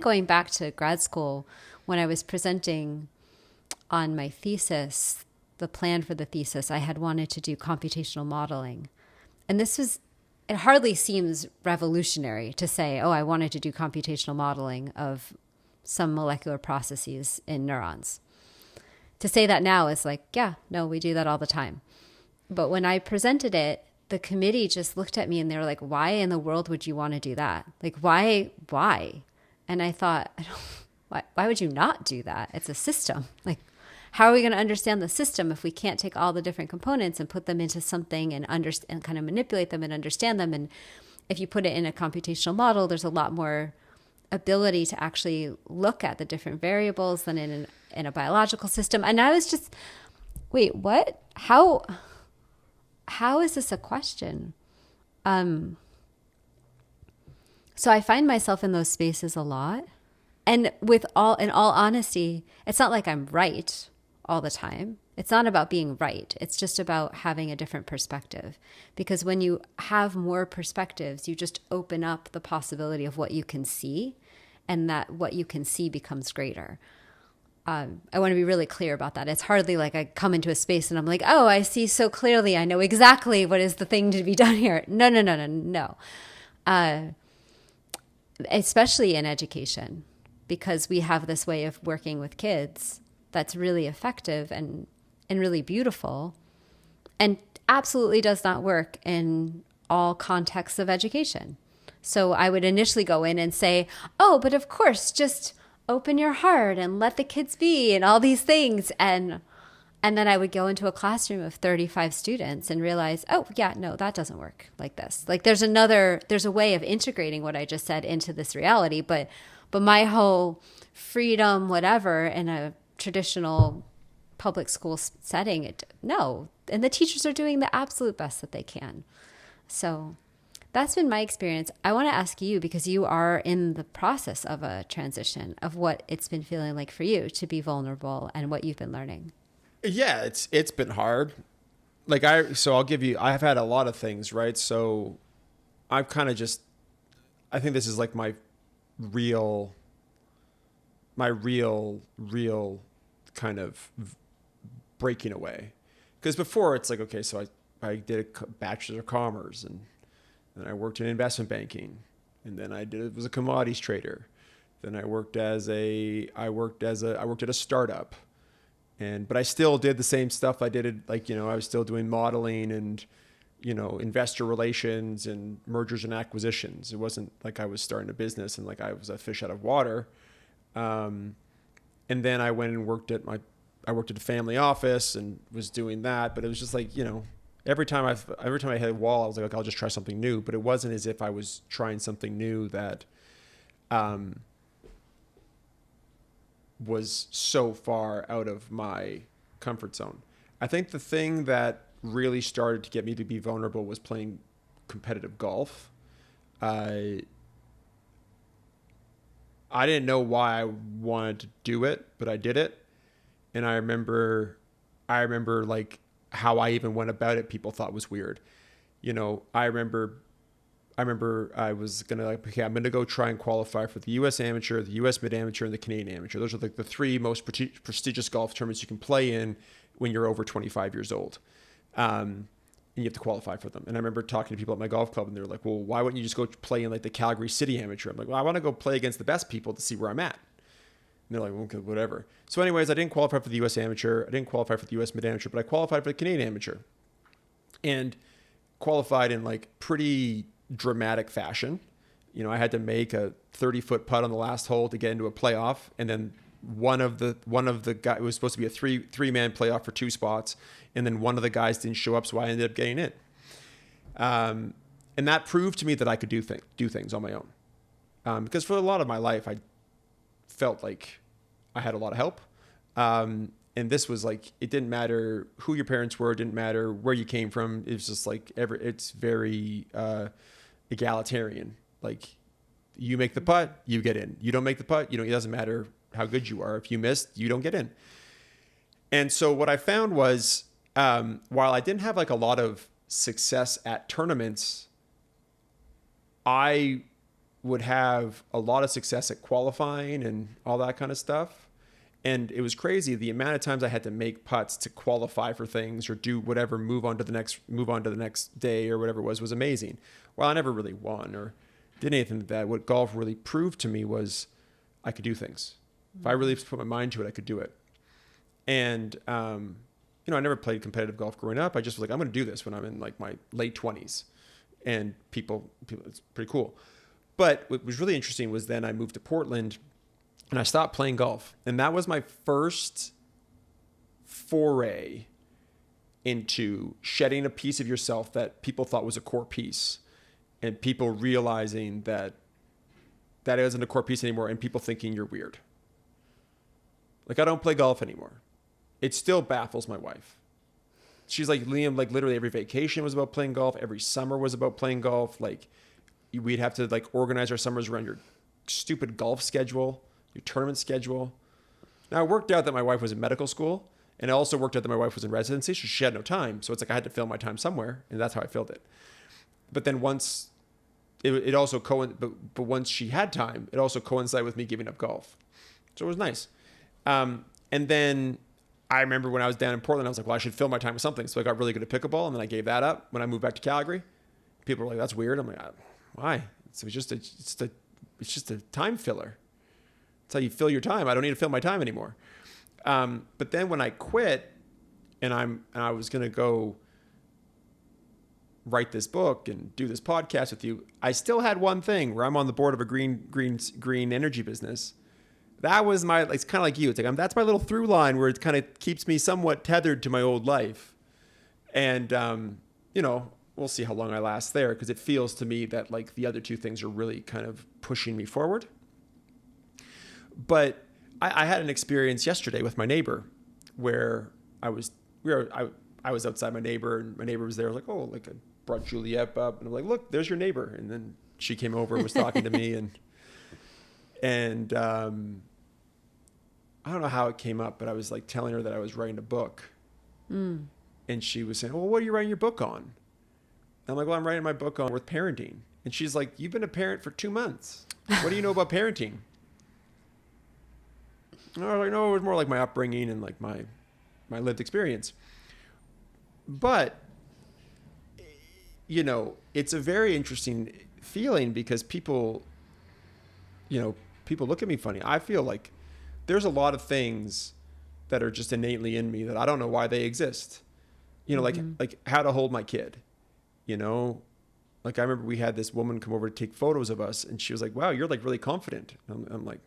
going back to grad school, when I was presenting on my thesis, the plan for the thesis, I had wanted to do computational modeling. And it hardly seems revolutionary to say, oh, I wanted to do computational modeling of some molecular processes in neurons. To say that now is like, yeah, no, we do that all the time. But when I presented it, the committee just looked at me and they were like, why in the world would you want to do that? Like, why? And I thought, why would you not do that? It's a system. Like, how are we going to understand the system if we can't take all the different components and put them into something and kind of manipulate them and understand them? And if you put it in a computational model, there's a lot more ability to actually look at the different variables than in a biological system. And I was just, wait, what? How is this a question? So I find myself in those spaces a lot. And in all honesty, it's not like I'm right all the time. It's not about being right. It's just about having a different perspective. Because when you have more perspectives, you just open up the possibility of what you can see, and that what you can see becomes greater. I want to be really clear about that. It's hardly like I come into a space and I'm like, oh, I see so clearly. I know exactly what is the thing to be done here. No. Especially in education, because we have this way of working with kids that's really effective and really beautiful, and absolutely does not work in all contexts of education. So I would initially go in and say, oh, but of course, just open your heart and let the kids be and all these things. And then I would go into a classroom of 35 students and realize, oh, yeah, no, that doesn't work like this. Like there's a way of integrating what I just said into this reality. But my whole freedom, whatever, in a traditional public school setting, no. And the teachers are doing the absolute best that they can. So that's been my experience. I want to ask you, because you are in the process of a transition, of what it's been feeling like for you to be vulnerable and what you've been learning. Yeah, it's been hard. I'll give you, I have had a lot of things, right? So I've kind of just, I think this is like my real kind of breaking away. Because before it's like, okay, so I did a bachelor of commerce, and then I worked in investment banking, and then I was a commodities trader. Then I worked at a startup. But I still did the same stuff I did. I was still doing modeling and, investor relations and mergers and acquisitions. It wasn't like I was starting a business and like I was a fish out of water. And then I went and worked at a family office and was doing that. But it was just like, every time I hit a wall, I was like, okay, I'll just try something new. But it wasn't as if I was trying something new that, was so far out of my comfort zone. I think the thing that really started to get me to be vulnerable was playing competitive golf. I didn't know why I wanted to do it, but I did it. And I remember like how I even went about it, people thought was weird. I remember I was going to okay, I'm going to go try and qualify for the U.S. Amateur, the U.S. Mid-Amateur, and the Canadian Amateur. Those are like the three most prestigious golf tournaments you can play in when you're over 25 years old. And you have to qualify for them. And I remember talking to people at my golf club, and they were like, well, why wouldn't you just go play in like the Calgary City Amateur? I'm like, well, I want to go play against the best people to see where I'm at. And they're like, well, okay, whatever. So anyways, I didn't qualify for the U.S. Amateur. I didn't qualify for the U.S. Mid-Amateur, but I qualified for the Canadian Amateur. And qualified in like pretty dramatic fashion. I had to make a 30-foot putt on the last hole to get into a playoff, and then one of the guy, it was supposed to be a three-man playoff for 2 spots, and then one of the guys didn't show up, so I ended up getting in. And that proved to me that I could do things on my own. Because for a lot of my life, I felt like I had a lot of help. And this was like, it didn't matter who your parents were, it didn't matter where you came from. It was just like it's very egalitarian. Like, you make the putt, you get in. You don't make the putt, it doesn't matter how good you are. If you missed, you don't get in. And so what I found was, while I didn't have like a lot of success at tournaments, I would have a lot of success at qualifying and all that kind of stuff. And it was crazy the amount of times I had to make putts to qualify for things or do whatever, move on to the next day or whatever it was amazing. Well, I never really won or did anything like that. What golf really proved to me was I could do things. If I really put my mind to it, I could do it. And, I never played competitive golf growing up. I just was like, I'm going to do this when I'm in like my late 20s. And people, it's pretty cool. But what was really interesting was then I moved to Portland and I stopped playing golf. And that was my first foray into shedding a piece of yourself that people thought was a core piece, and people realizing that it isn't a core piece anymore, and people thinking you're weird. Like, I don't play golf anymore. It still baffles my wife. She's like, Liam, like literally every vacation was about playing golf. Every summer was about playing golf. Like, we'd have to like organize our summers around your stupid golf schedule, your tournament schedule. Now, it worked out that my wife was in medical school, and it also worked out that my wife was in residency, so she had no time. So it's like I had to fill my time somewhere, and that's how I filled it. But then once it also but once she had time, it also coincided with me giving up golf. So it was nice. And then I remember when I was down in Portland, I was like, well, I should fill my time with something. So I got really good at pickleball, and then I gave that up when I moved back to Calgary. People were like, that's weird. I'm like, why? It's just a time filler. That's how you fill your time. I don't need to fill my time anymore. But then when I quit and I was going to go write this book and do this podcast with you, I still had one thing where I'm on the board of a green energy business. That was my, it's kind of like you. It's like, that's my little through line where it kind of keeps me somewhat tethered to my old life. And, we'll see how long I last there, because it feels to me that like the other two things are really kind of pushing me forward. But I had an experience yesterday with my neighbor where I was outside my neighbor, and my neighbor was there, like, oh, like I brought Juliette up, and I'm like, look, there's your neighbor. And then she came over and was talking to me, and I don't know how it came up, but I was like telling her that I was writing a book. And she was saying, well, what are you writing your book on? And I'm like, well, I'm writing my book on with parenting. And she's like, you've been a parent for 2 months. What do you know about parenting? And I was like, no, it was more like my upbringing and like my lived experience. But, it's a very interesting feeling because people look at me funny. I feel like there's a lot of things that are just innately in me that I don't know why they exist. Like how to hold my kid, like I remember we had this woman come over to take photos of us, and she was like, wow, you're like really confident. I'm like,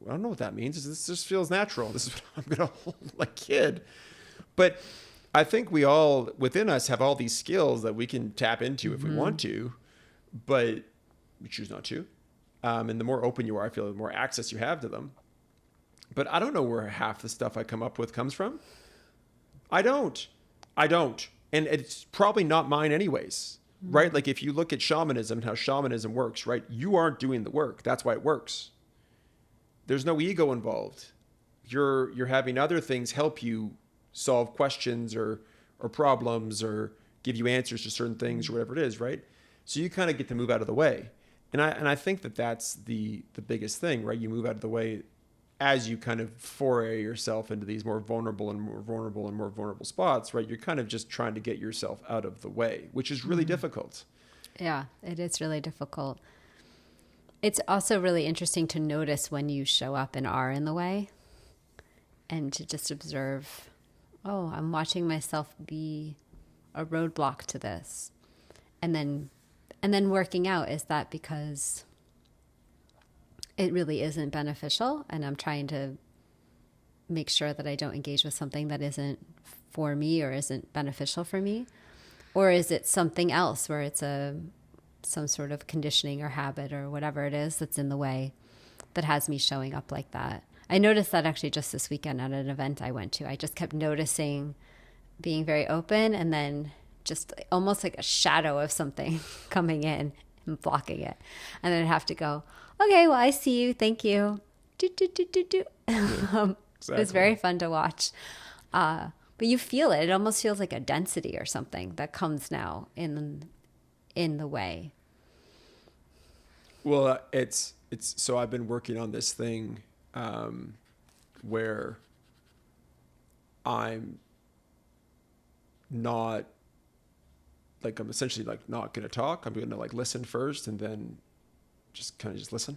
I don't know what that means. This just feels natural. This is what I'm going to hold my kid. But I think we all within us have all these skills that we can tap into if we want to, but we choose not to. And the more open you are, I feel the more access you have to them. But I don't know where half the stuff I come up with comes from. I don't. And it's probably not mine anyways, right? Like if you look at shamanism and how shamanism works, right? You aren't doing the work. That's why it works. There's no ego involved. You're having other things help you solve questions or problems or give you answers to certain things or whatever it is, right? So you kind of get to move out of the way. And I think that that's the biggest thing, right? You move out of the way as you kind of foray yourself into these more vulnerable spots, right? You're kind of just trying to get yourself out of the way, which is really difficult. Yeah, it is really difficult. It's also really interesting to notice when you show up and are in the way, and to just observe, oh, I'm watching myself be a roadblock to this. And then working out, is that because it really isn't beneficial and I'm trying to make sure that I don't engage with something that isn't for me or isn't beneficial for me? Or is it something else where it's some sort of conditioning or habit or whatever it is that's in the way that has me showing up like that? I noticed that actually just this weekend at an event I went to. I just kept noticing being very open and then just almost like a shadow of something coming in and blocking it. And then I'd have to go, okay, well, I see you. Thank you. Exactly. It was very fun to watch. But you feel it. It almost feels like a density or something that comes now in the way. Well, it's so I've been working on this thing where I'm not like, I'm essentially like not going to talk. I'm going to like listen first and then just kind of just listen.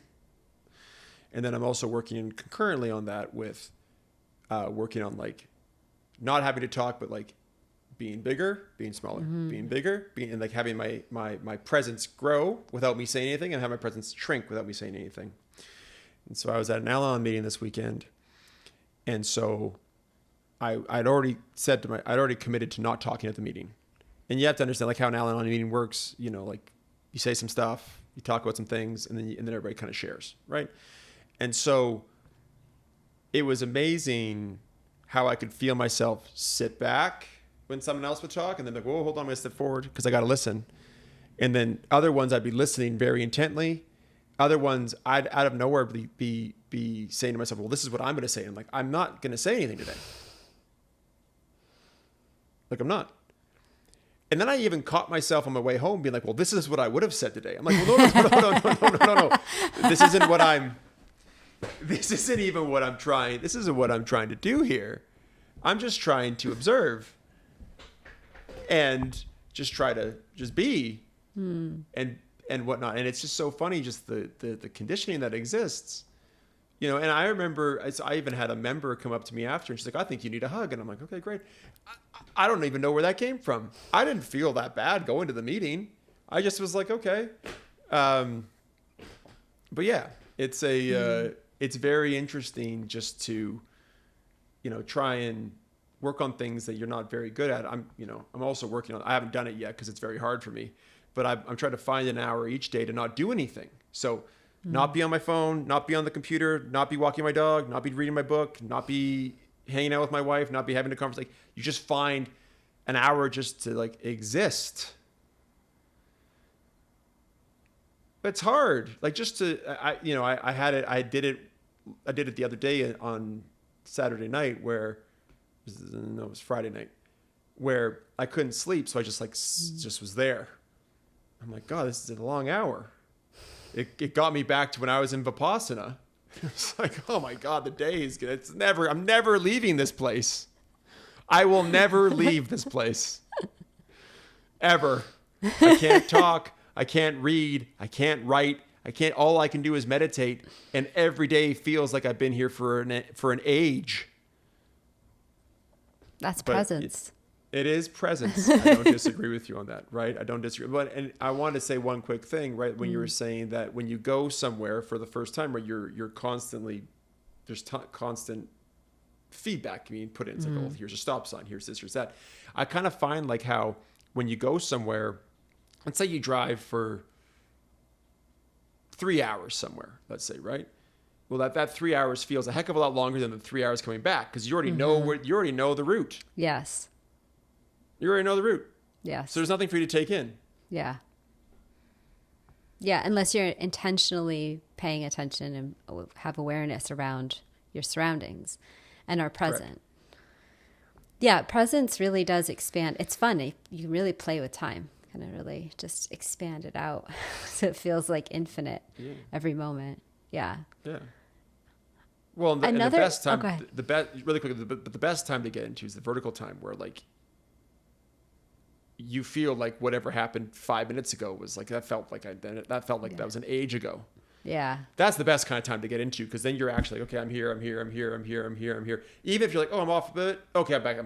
And then I'm also working concurrently on that with working on like not having to talk, but like being bigger, being smaller, being bigger, and like having my presence grow without me saying anything and have my presence shrink without me saying anything. And so I was at an Al-Anon meeting this weekend. And so I'd already committed to not talking at the meeting. And you have to understand like how an Al-Anon meeting works, like you say some stuff, you talk about some things, and then everybody kind of shares, right? And so it was amazing how I could feel myself sit back when someone else would talk, and then like, whoa, hold on, I'm going to step forward because I got to listen. And then other ones I'd be listening very intently. Other ones I'd out of nowhere be saying to myself, well, this is what I'm going to say. And like, I'm not going to say anything today. Like, I'm not. And then I even caught myself on my way home being like, well, this is what I would have said today. I'm like, well, no. This isn't even what I'm trying. This isn't what I'm trying to do here. I'm just trying to observe and just try to just be and whatnot. And it's just so funny, just the conditioning that exists, and I remember I even had a member come up to me after and she's like, I think you need a hug. And I'm like, okay, great. I don't even know where that came from. I didn't feel that bad going to the meeting. I just was like, okay. But yeah, it's it's very interesting just to, try and work on things that you're not very good at. I'm also working on, I haven't done it yet because it's very hard for me, but I'm trying to find an hour each day to not do anything. So not be on my phone, not be on the computer, not be walking my dog, not be reading my book, not be hanging out with my wife, not be having a conversation. Like, you just find an hour just to like exist. It's hard. Like just to, I did it the other day on Saturday night where, no, it was Friday night, where I couldn't sleep. So I just just was there. I'm like, God, this is a long hour. It got me back to when I was in Vipassana. It's like, oh my God, the day is good. I'm never leaving this place. I will never leave this place. Ever. I can't talk. I can't read. I can't write. All I can do is meditate. And every day feels like I've been here for an age. That's presence. It is presence. I don't disagree with you on that, right? I don't disagree. And I want to say one quick thing, right? When you were saying that when you go somewhere for the first time, where you're constantly, there's constant feedback being put in. It's like, oh, here's a stop sign. Here's this, here's that. I kind of find like how when you go somewhere, let's say you drive for 3 hours somewhere, let's say, right? Well, that 3 hours feels a heck of a lot longer than the 3 hours coming back because you already know the route. Yes. You already know the route. Yes. So there's nothing for you to take in. Yeah. Yeah, unless you're intentionally paying attention and have awareness around your surroundings and are present. Correct. Yeah, presence really does expand. It's fun. You really play with time. Kind of really just expand it out. So it feels like infinite every moment. Yeah. Yeah. Well, the best time, really quick, the best time to get into is the vertical time where like you feel like whatever happened 5 minutes ago was like, that felt like that was an age ago. Yeah. That's the best kind of time to get into because then you're actually like, okay, I'm here. Even if you're like, oh, I'm off, but okay, I'm back.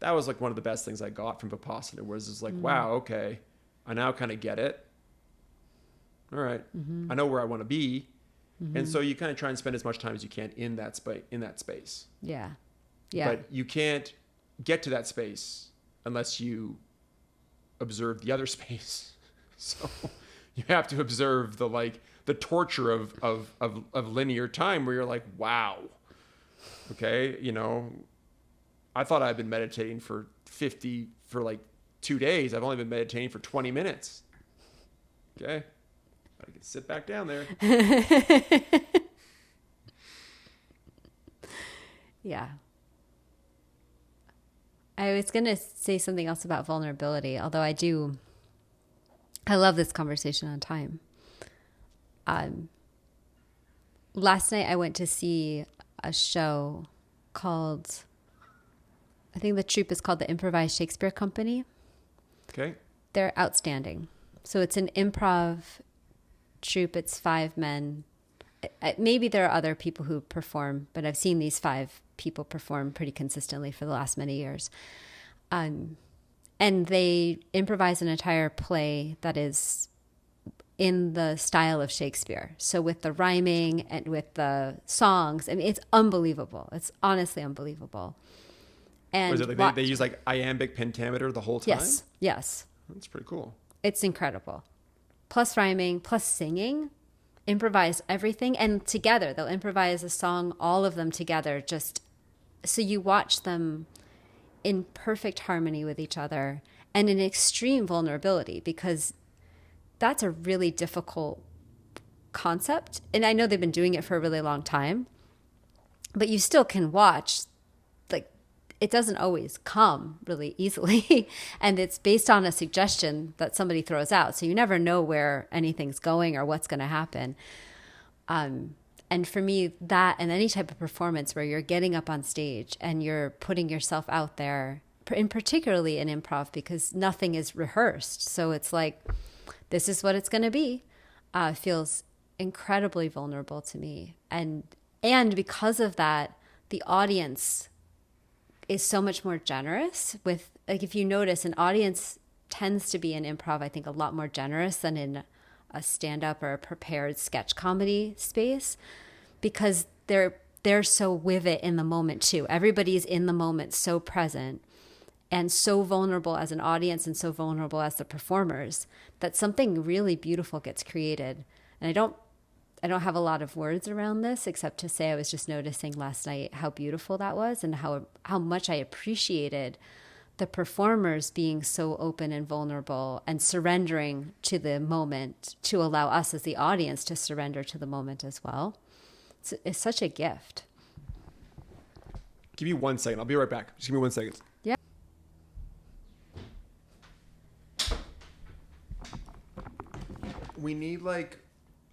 That was like one of the best things I got from Vipassana, was it's like, wow, okay, I now kind of get it. All right. I know where I want to be. And so you kind of try and spend as much time as you can in that space. Yeah. Yeah. But you can't get to that space unless you observe the other space. So you have to observe the torture of linear time where you're like, wow, okay, I thought I'd been meditating for 2 days. I've only been meditating for 20 minutes. Okay. I can sit back down there. Yeah. I was going to say something else about vulnerability, although I love this conversation on time. Last night I went to see a show called, I think the troupe is called the Improvised Shakespeare Company. Okay. They're outstanding. So it's an improv troupe. It's 5 men. Maybe there are other people who perform, but I've seen these 5 people perform pretty consistently for the last many years. And they improvise an entire play that is in the style of Shakespeare. So with the rhyming and with the songs, I mean, it's unbelievable. It's honestly unbelievable. And was it like they use like iambic pentameter the whole time? Yes. That's pretty cool. It's incredible. Plus rhyming, plus singing, improvise everything. And together, they'll improvise a song, all of them together, just so you watch them in perfect harmony with each other and in extreme vulnerability, because that's a really difficult concept. And I know they've been doing it for a really long time, but you still can watch, like, it doesn't always come really easily. And it's based on a suggestion that somebody throws out. So you never know where anything's going or what's going to happen. And for me, that and any type of performance where you're getting up on stage and you're putting yourself out there, and particularly in improv, because nothing is rehearsed. So it's like, this is what it's going to be, feels incredibly vulnerable to me. And because of that, the audience is so much more generous with, like, if you notice, an audience tends to be in improv, I think, a lot more generous than in a stand-up or a prepared sketch comedy space, because they're so with it in the moment too. Everybody's in the moment, so present and so vulnerable as an audience and so vulnerable as the performers, that something really beautiful gets created. And I don't have a lot of words around this, except to say I was just noticing last night how beautiful that was, and how much I appreciated the performers being so open and vulnerable and surrendering to the moment to allow us as the audience to surrender to the moment as well. It's such a gift. Give me 1 second. I'll be right back. Just give me 1 second. Yeah. We need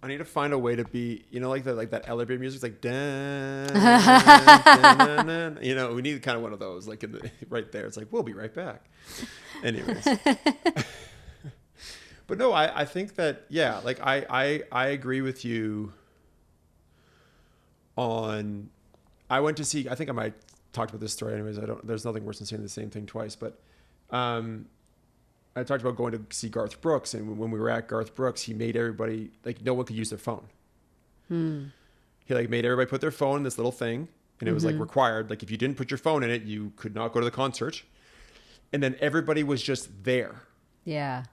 I need to find a way to be, that elevator music, like dun, dun, dun, dun. We need kind of one of those, like right there. It's like, we'll be right back. Anyways. But no, I think that, yeah, like I agree with you on, I went to see, I think I might talked about this story anyways. There's nothing worse than saying the same thing twice, but I talked about going to see Garth Brooks, and when we were at Garth Brooks, he made everybody, like, no one could use their phone. He made everybody put their phone in this little thing, and it was required. Like, if you didn't put your phone in it, you could not go to the concert. And then everybody was just there. Yeah.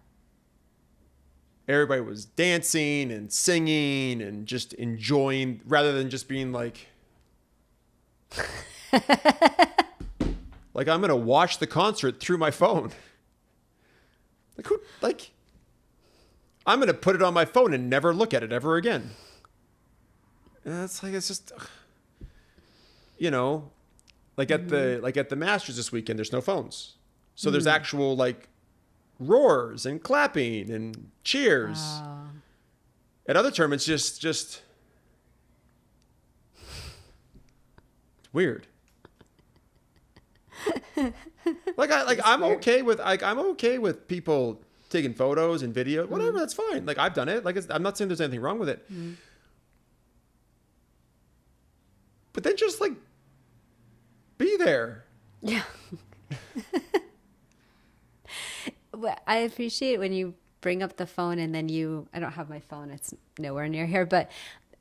Everybody was dancing and singing and just enjoying, rather than just being like, like, I'm going to watch the concert through my phone. I'm going to put it on my phone and never look at it ever again. And it's just, at the Masters this weekend, there's no phones. So there's actual roars and clapping and cheers. Wow. At other tournaments, just it's weird. I'm okay with people taking photos and video, whatever. That's fine. I've done it. I'm not saying there's anything wrong with it. But then just be there. Yeah. Well, I appreciate when you bring up the phone and then I don't have my phone. It's nowhere near here, but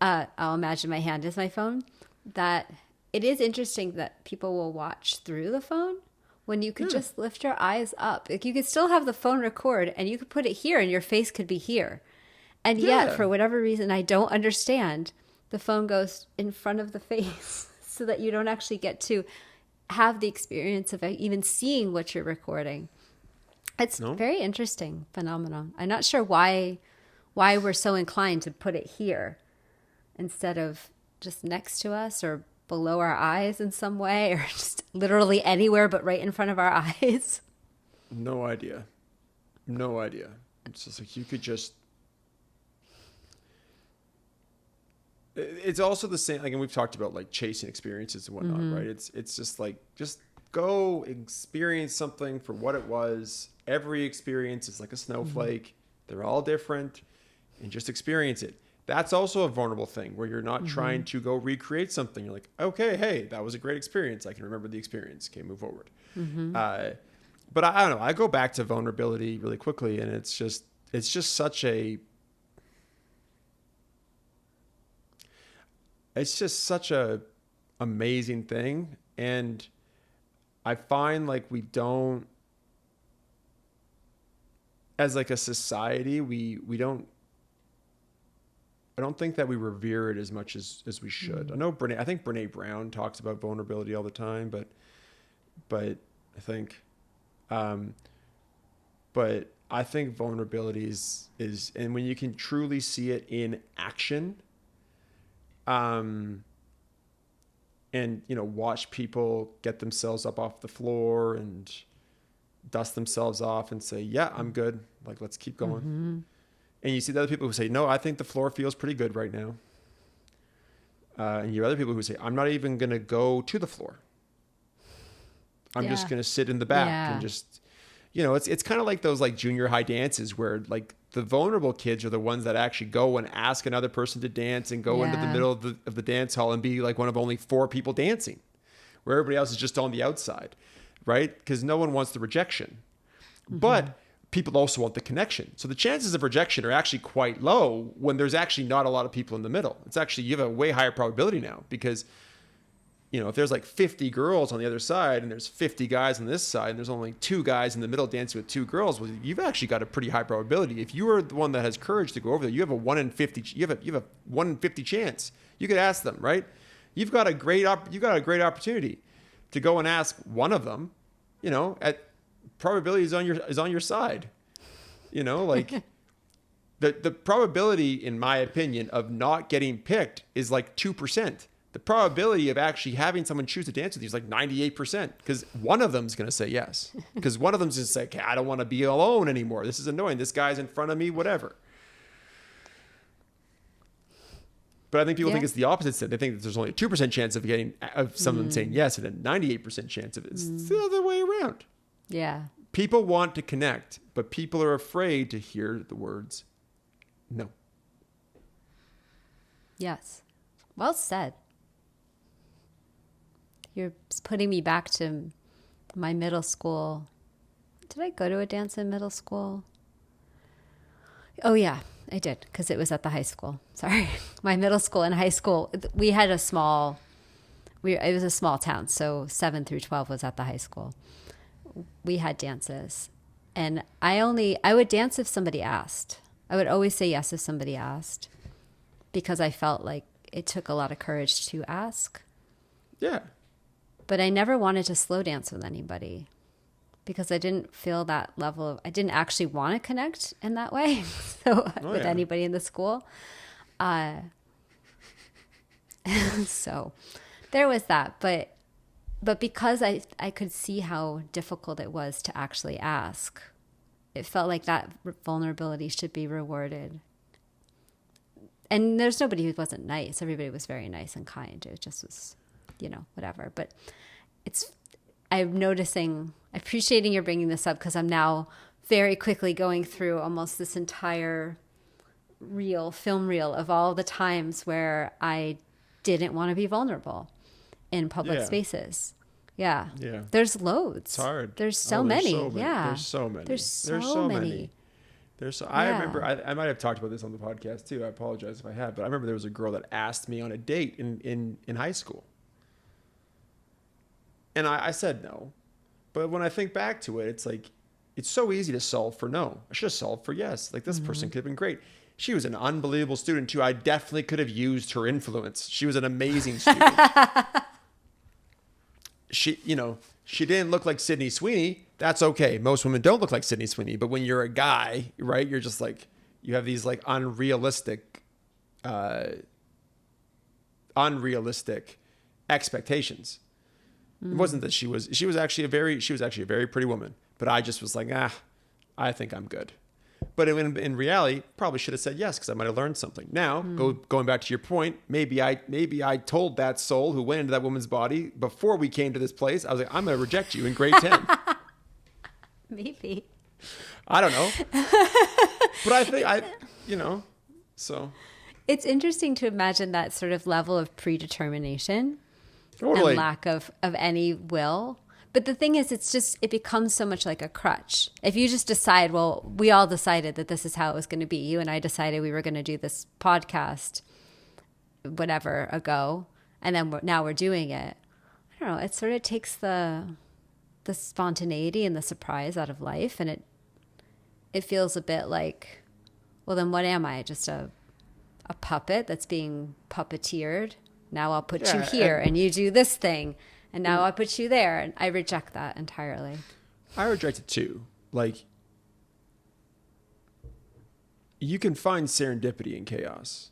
I'll imagine my hand is my phone. That it is interesting that people will watch through the phone when you could just lift your eyes up. Like, you could still have the phone record and you could put it here and your face could be here. And yet, for whatever reason I don't understand, the phone goes in front of the face so that you don't actually get to have the experience of even seeing what you're recording. It's very interesting phenomenon. I'm not sure why we're so inclined to put it here instead of just next to us or below our eyes in some way, or just literally anywhere but right in front of our eyes. No idea. It's just you could just, it's also the same, and we've talked about chasing experiences and whatnot, right? It's just just go experience something for what it was. Every experience is like a snowflake. They're all different, and just experience it. That's also a vulnerable thing where you're not trying to go recreate something. You're like, okay, hey, that was a great experience. I can remember the experience. Okay, move forward. But I don't know. I go back to vulnerability really quickly, and it's just such a amazing thing. And I find we don't, as a society, we don't, I don't think that we revere it as much as we should. I think Brene Brown talks about vulnerability all the time, but I think vulnerability is, and when you can truly see it in action, and watch people get themselves up off the floor and dust themselves off and say, yeah, I'm good. Let's keep going. And you see the other people who say, no, I think the floor feels pretty good right now. And you have other people who say, I'm not even going to go to the floor. I'm just going to sit in the back and just, it's kind of like those like junior high dances where like the vulnerable kids are the ones that actually go and ask another person to dance and go into the middle of the dance hall and be like one of only 4 people dancing, where everybody else is just on the outside, right? Because no one wants the rejection. But people also want the connection. So the chances of rejection are actually quite low when there's actually not a lot of people in the middle. It's actually, you have a way higher probability now because, if there's like 50 girls on the other side and there's 50 guys on this side and there's only 2 guys in the middle dancing with 2 girls, well, you've actually got a pretty high probability. If you are the one that has courage to go over there, you have a 1 in 50, you have a 1 in 50 chance. You could ask them, right? You've got a great opportunity to go and ask one of them, at probability is on your side, like the probability, in my opinion, of not getting picked is like 2%. The probability of actually having someone choose to dance with you is like 98% because one of them is going to say yes. Because one of them is just like, I don't want to be alone anymore. This is annoying. This guy's in front of me, whatever. But I think people think it's the opposite. They think that there's only a 2% chance of someone saying yes and a 98% chance of it. It's the other way around. Yeah. People want to connect, but people are afraid to hear the words no. Yes. Well said. You're putting me back to my middle school. Did I go to a dance in middle school? Oh, yeah, I did, because it was at the high school. Sorry. My middle school and high school, we had it was a small town, so 7 through 12 was at the high school. We had dances. And I would dance if somebody asked. I would always say yes if somebody asked, because I felt like it took a lot of courage to ask. Yeah. But I never wanted to slow dance with anybody because I didn't feel that level of, I didn't actually want to connect in that way with anybody in the school. So there was that. But because I could see how difficult it was to actually ask, it felt like that vulnerability should be rewarded. And there's nobody who wasn't nice. Everybody was very nice and kind. It just was, whatever. But I'm appreciating your bringing this up because I'm now very quickly going through almost this entire film reel of all the times where I didn't want to be vulnerable in public spaces. Yeah. Yeah. There's loads. It's hard. There's so many. Yeah. There's so many. There's so many. I remember, I might have talked about this on the podcast too. I apologize if I have, but I remember there was a girl that asked me on a date in high school. And I said no. But when I think back to it, it's like, it's so easy to solve for no. I should have solved for yes. Like this person could have been great. She was an unbelievable student too. I definitely could have used her influence. She was an amazing student. She didn't look like Sydney Sweeney. That's okay. Most women don't look like Sydney Sweeney. But when you're a guy, right, you're just like, you have these like unrealistic expectations. It wasn't that she was actually a very pretty woman, but I just was like, I think I'm good. But in reality, probably should have said yes because I might have learned something. Now, going back to your point, maybe I told that soul who went into that woman's body before we came to this place, I was like, I'm going to reject you in grade 10. Maybe. I don't know. But I think so. It's interesting to imagine that sort of level of predetermination. Totally. And lack of any will. But the thing is, it becomes so much like a crutch. If you just decide, well, we all decided that this is how it was going to be. You and I decided we were going to do this podcast whatever ago, and then now we're doing it. I don't know. It sort of takes the spontaneity and the surprise out of life, and it feels a bit like, well, then what am I? Just a puppet that's being puppeteered? Now I'll put you here and you do this thing. And now I'll put you there. And I reject that entirely. I reject it too. Like, you can find serendipity in chaos.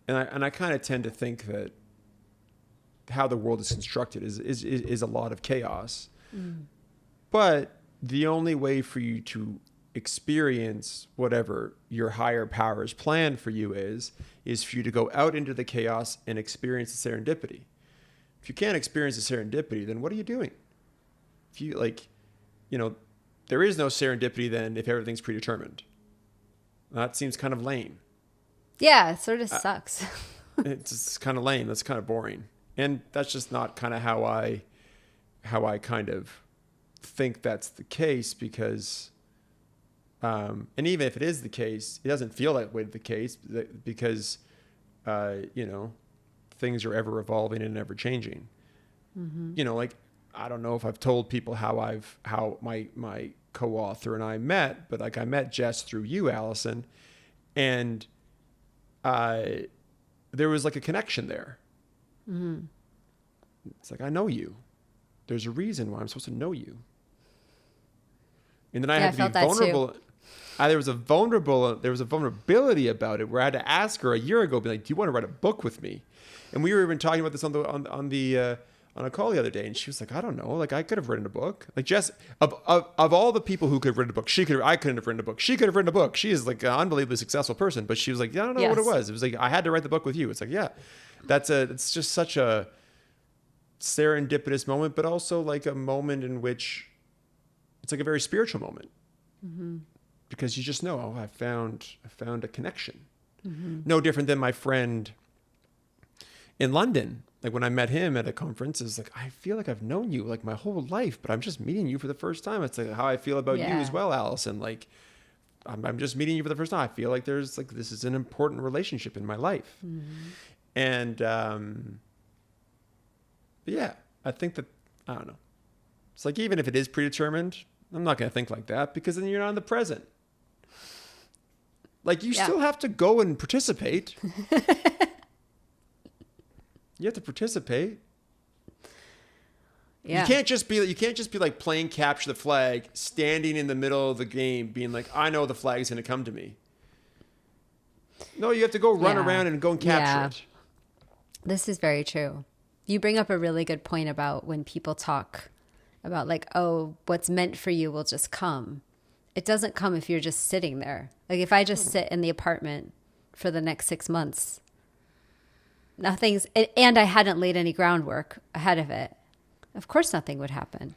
And I kind of tend to think that how the world is constructed is a lot of chaos. But the only way for you to experience whatever your higher powers plan for you is for you to go out into the chaos and experience the serendipity. If you can't experience the serendipity, then what are you doing? If you there is no serendipity then if everything's predetermined. That seems kind of lame. Yeah, it sort of sucks. It's just kind of lame. That's kind of boring. And that's just not kind of how I kind of think that's the case, because and even if it is the case, it doesn't feel that way the case, because things are ever evolving and ever changing. Like, I don't know if I've told people how my co-author and I met, but like I met Jess through you, Allison, and there was like a connection there. It's like, I know you. There's a reason why I'm supposed to know you. And then I had to be vulnerable. There was a vulnerability about it where I had to ask her a year ago, be like, do you want to write a book with me? And we were even talking about this on a call the other day, and she was like, I don't know, like I could have written a book. Like Jess, of all the people who could have written a book, I couldn't have written a book. She could have written a book. She is like an unbelievably successful person, but she was like, yeah, I don't know what it was. It was like, I had to write the book with you. It's like, yeah, it's just such a serendipitous moment, but also like a moment in which it's like a very spiritual moment, because you just know, oh, I found a connection. No different than my friend in London. Like when I met him at a conference, it's like, I feel like I've known you like my whole life, but I'm just meeting you for the first time. It's like how I feel about you as well, Allison. Like I'm just meeting you for the first time. I feel like there's like, this is an important relationship in my life. And yeah, I think that, I don't know. It's like, even if it is predetermined, I'm not going to think like that, because then you're not in the present. Like you still have to go and participate. You have to participate. Yeah. You can't just be like playing capture the flag, standing in the middle of the game, being like, I know the flag is going to come to me. No, you have to go run around and go and capture it. This is very true. You bring up a really good point about when people talk about like, oh, what's meant for you will just come. It doesn't come if you're just sitting there. Like if I just sit in the apartment for the next 6 months, and I hadn't laid any groundwork ahead of it, of course nothing would happen,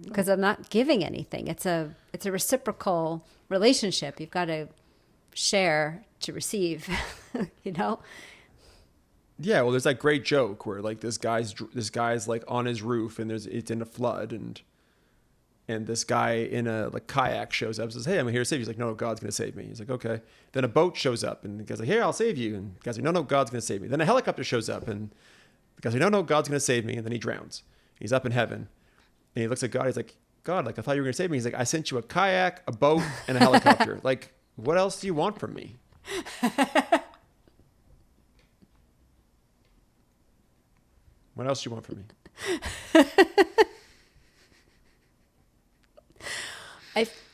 because I'm not giving anything. It's a reciprocal relationship. You've got to share to receive, Yeah, well, there's that great joke where like this guy's like on his roof, and it's in a flood, and this guy in a like kayak shows up and says, hey, I'm here to save you. He's like, no, God's going to save me. He's like, okay. Then a boat shows up, and the guy's like, here, I'll save you. And the guy's like, no, God's going to save me. Then a helicopter shows up, and the guy's like, no, God's going to save me. And then he drowns. He's up in heaven, and he looks at God. He's like, God, like I thought you were going to save me. He's like, I sent you a kayak, a boat, and a helicopter. Like, what else do you want from me? What else do you want from me?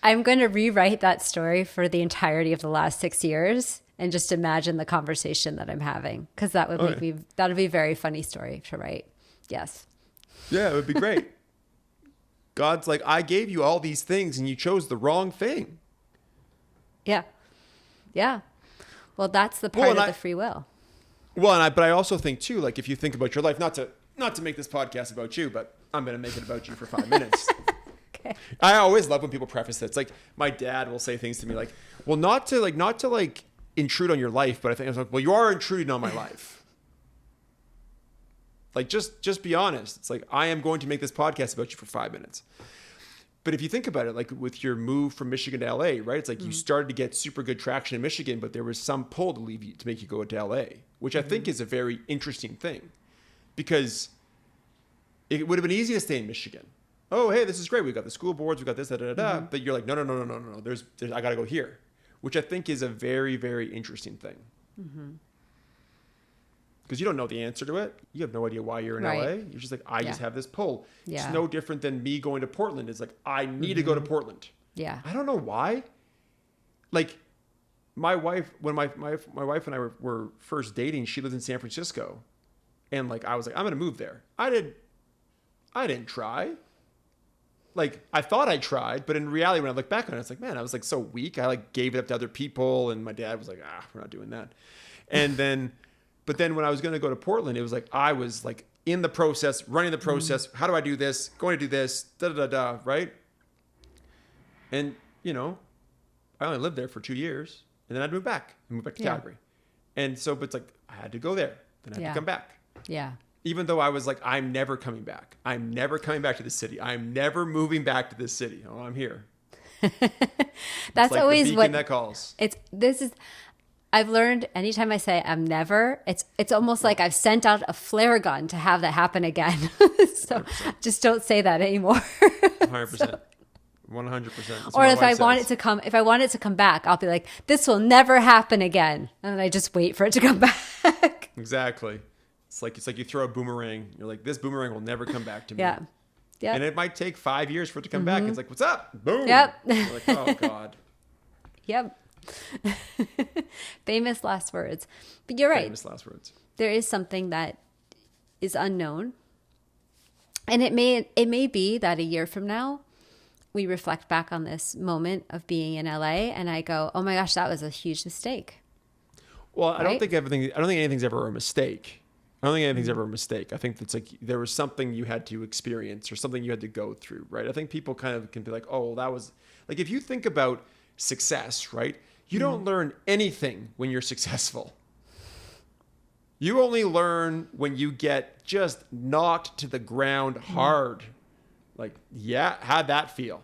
I'm going to rewrite that story for the entirety of the last 6 years and just imagine the conversation that I'm having, because that would that'd be a very funny story to write. Yes. Yeah, it would be great. God's like, I gave you all these things and you chose the wrong thing. Yeah. Yeah. Well, that's the part of the free will. Well, but I also think too, like if you think about your life, not to make this podcast about you, but I'm going to make it about you for 5 minutes. Okay. I always love when people preface it. It's like my dad will say things to me like, well, not to intrude on your life, but I think I was like, well, you are intruding on my life. Like, just be honest. It's like, I am going to make this podcast about you for 5 minutes. But if you think about it, like with your move from Michigan to LA, right? It's like you started to get super good traction in Michigan, but there was some pull to make you go to LA, which I think is a very interesting thing, because it would have been easy to stay in Michigan. Oh, hey, this is great. We've got the school boards. We've got this, But you're like, no. There's I got to go here, which I think is a very, very interesting thing. Because you don't know the answer to it. You have no idea why you're in LA. You're just like, I just have this pull. Yeah. It's no different than me going to Portland. It's like, I need to go to Portland. Yeah. I don't know why. Like my wife, when my wife and I were first dating, she lived in San Francisco. And like, I was like, I'm going to move there. I didn't try. Like, I thought I tried, but in reality, when I look back on it, it's like, man, I was like so weak. I like gave it up to other people, and my dad was like, we're not doing that. And then, but then when I was going to go to Portland, it was like, I was like in the process, running the process. How do I do this? Going to do this, right? And, you know, I only lived there for 2 years, and then I'd move back to Calgary. And so, but it's like, I had to go there. Then I had to come back. Yeah. Even though I was like, I'm never coming back. I'm never coming back to the city. I'm never moving back to this city. Oh, I'm here. That's like always the what that calls. I've learned anytime I say I'm never, it's almost like I've sent out a flare gun to have that happen again. So 100%. Just don't say that anymore. 100%. 100%. Or if I want it to come back, I'll be like, this will never happen again. And then I just wait for it to come back. Exactly. It's like you throw a boomerang. You're like, this boomerang will never come back to me. Yeah. Yep. And it might take 5 years for it to come back. It's like, what's up? Boom. Yep. You're like, oh God. Yep. Famous last words. But you're right. Famous last words. There is something that is unknown. And it may be that a year from now, we reflect back on this moment of being in LA and I go, oh my gosh, that was a huge mistake. Well, I don't think anything's ever a mistake. I think it's like there was something you had to experience or something you had to go through, right? I think people kind of can be like, oh, that was like, if you think about success, right? You don't learn anything when you're successful. You only learn when you get just knocked to the ground hard. Like, yeah, how'd that feel?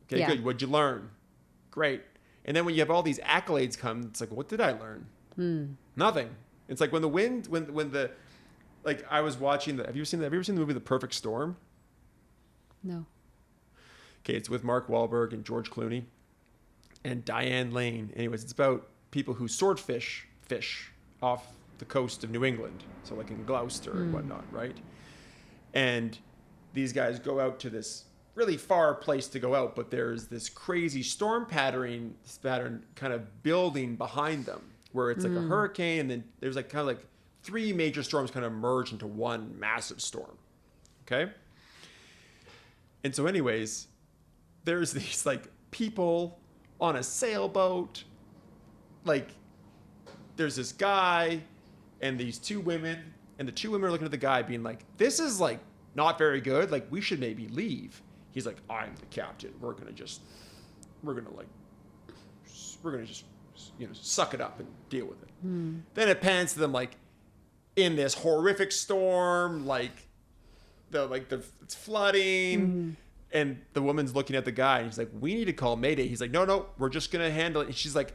Okay, good. What'd you learn? Great. And then when you have all these accolades come, it's like, what did I learn? Nothing. It's like when I was watching have you ever seen the movie The Perfect Storm? No. Okay, it's with Mark Wahlberg and George Clooney and Diane Lane. Anyways, it's about people who fish off the coast of New England. So like in Gloucester and whatnot, right? And these guys go out to this really far place to go out, but there's this crazy storm pattern kind of building behind them where it's like a hurricane, and then there's like kind of like 3 major storms kind of merge into one massive storm. Okay? And so anyways, there's these like people on a sailboat, like there's this guy and these 2 women, and the 2 women are looking at the guy being like, this is like not very good. Like, we should maybe leave. He's like, I'm the captain. We're gonna just, you know, suck it up and deal with it. Then it pans to them like in this horrific storm, it's flooding, and the woman's looking at the guy, and he's like, we need to call Mayday. He's like, no, we're just gonna handle it. And she's like,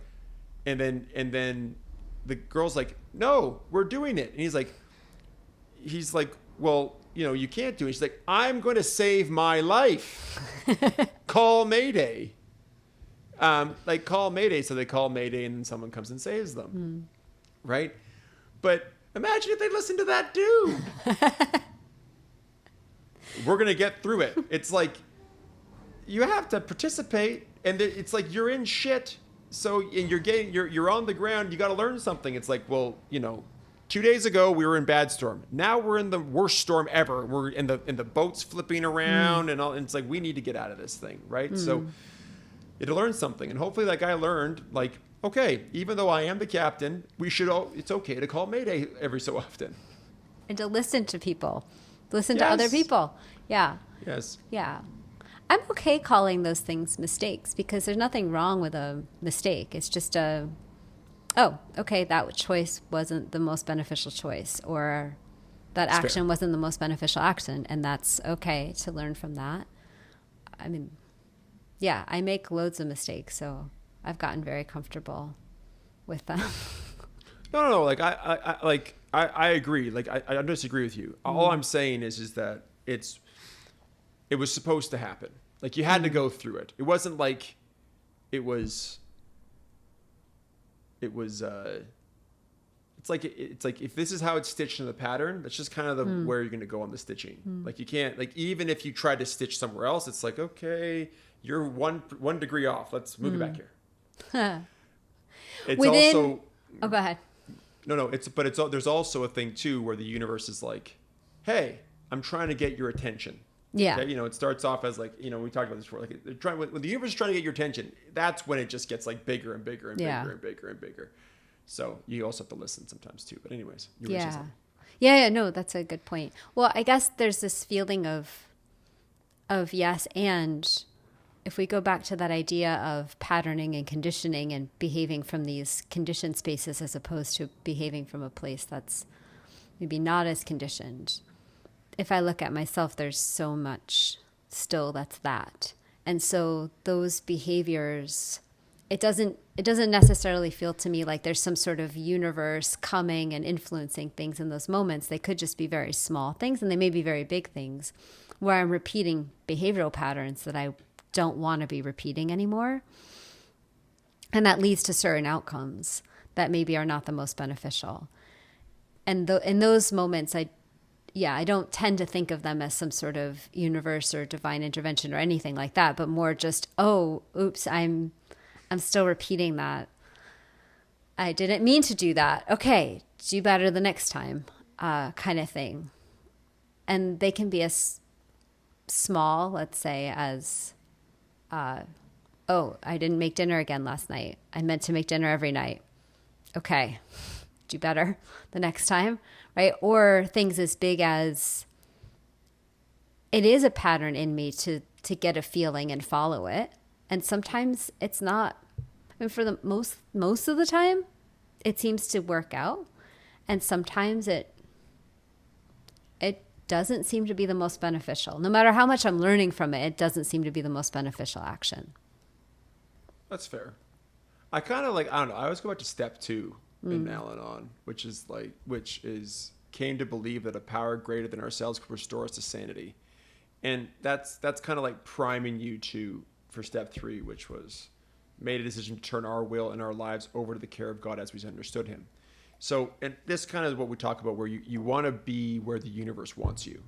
and then the girl's like, no, we're doing it. And he's like, well, you know, you can't do it. She's like, I'm going to save my life. Call Mayday. Call Mayday. So they call Mayday, and then someone comes and saves them. Right? But imagine if they listened to that dude. We're going to get through it. It's like, you have to participate, and it's like you're in shit. So, and you're on the ground. You got to learn something. It's like, well, you know, 2 days ago we were in bad storm. Now we're in the worst storm ever. We're in the boats flipping around and all. And it's like, we need to get out of this thing, right? So, you had to learn something, and hopefully that guy learned, like, okay, even though I am the captain, it's okay to call Mayday every so often, and to listen to people, to other people. Yeah. Yes. Yeah. I'm okay calling those things mistakes because there's nothing wrong with a mistake. It's just okay, that choice wasn't the most beneficial choice, or that action wasn't the most beneficial action, and that's okay to learn from that. I mean, yeah, I make loads of mistakes, so I've gotten very comfortable with them. No. Like I agree. Like I don't disagree with you. All I'm saying is that it was supposed to happen. Like, you had to go through it. It wasn't like it was. It's like if this is how it's stitched in the pattern, that's just kind of where you're going to go on the stitching. Like, you can't, like, even if you try to stitch somewhere else, it's like, okay, you're one degree off. Let's move it back here. It's also. Oh, go ahead. No. There's also a thing too where the universe is like, hey, I'm trying to get your attention. Yeah. Okay? You know, it starts off as like, you know, we talked about this before. Like, when the universe is trying to get your attention, that's when it just gets like bigger and bigger and bigger and bigger and bigger. So you also have to listen sometimes too. But anyways, you were saying something. Yeah. No, that's a good point. Well, I guess there's this feeling of yes, and if we go back to that idea of patterning and conditioning and behaving from these conditioned spaces as opposed to behaving from a place that's maybe not as conditioned, if I look at myself, there's so much still that's that. And so those behaviors, it doesn't necessarily feel to me like there's some sort of universe coming and influencing things in those moments. They could just be very small things, and they may be very big things where I'm repeating behavioral patterns that I don't want to be repeating anymore. And that leads to certain outcomes that maybe are not the most beneficial. And in those moments, I don't tend to think of them as some sort of universe or divine intervention or anything like that, but more just, oh, oops, I'm still repeating that. I didn't mean to do that. Okay, do better the next time, kind of thing. And they can be as small, let's say, as, oh, I didn't make dinner again last night. I meant to make dinner every night. Okay, do better the next time, right? Or things as big as, it is a pattern in me to get a feeling and follow it. And sometimes it's not. I mean, for the most of the time, it seems to work out. And sometimes it doesn't seem to be the most beneficial. No matter how much I'm learning from it, it doesn't seem to be the most beneficial action. That's fair. I kind of I don't know. I always go back to step 2 in Al-Anon, which is came to believe that a power greater than ourselves could restore us to sanity. And that's kind of like priming you for step 3, which was made a decision to turn our will and our lives over to the care of God as we understood him. So, and this kind of what we talk about, where you want to be where the universe wants you.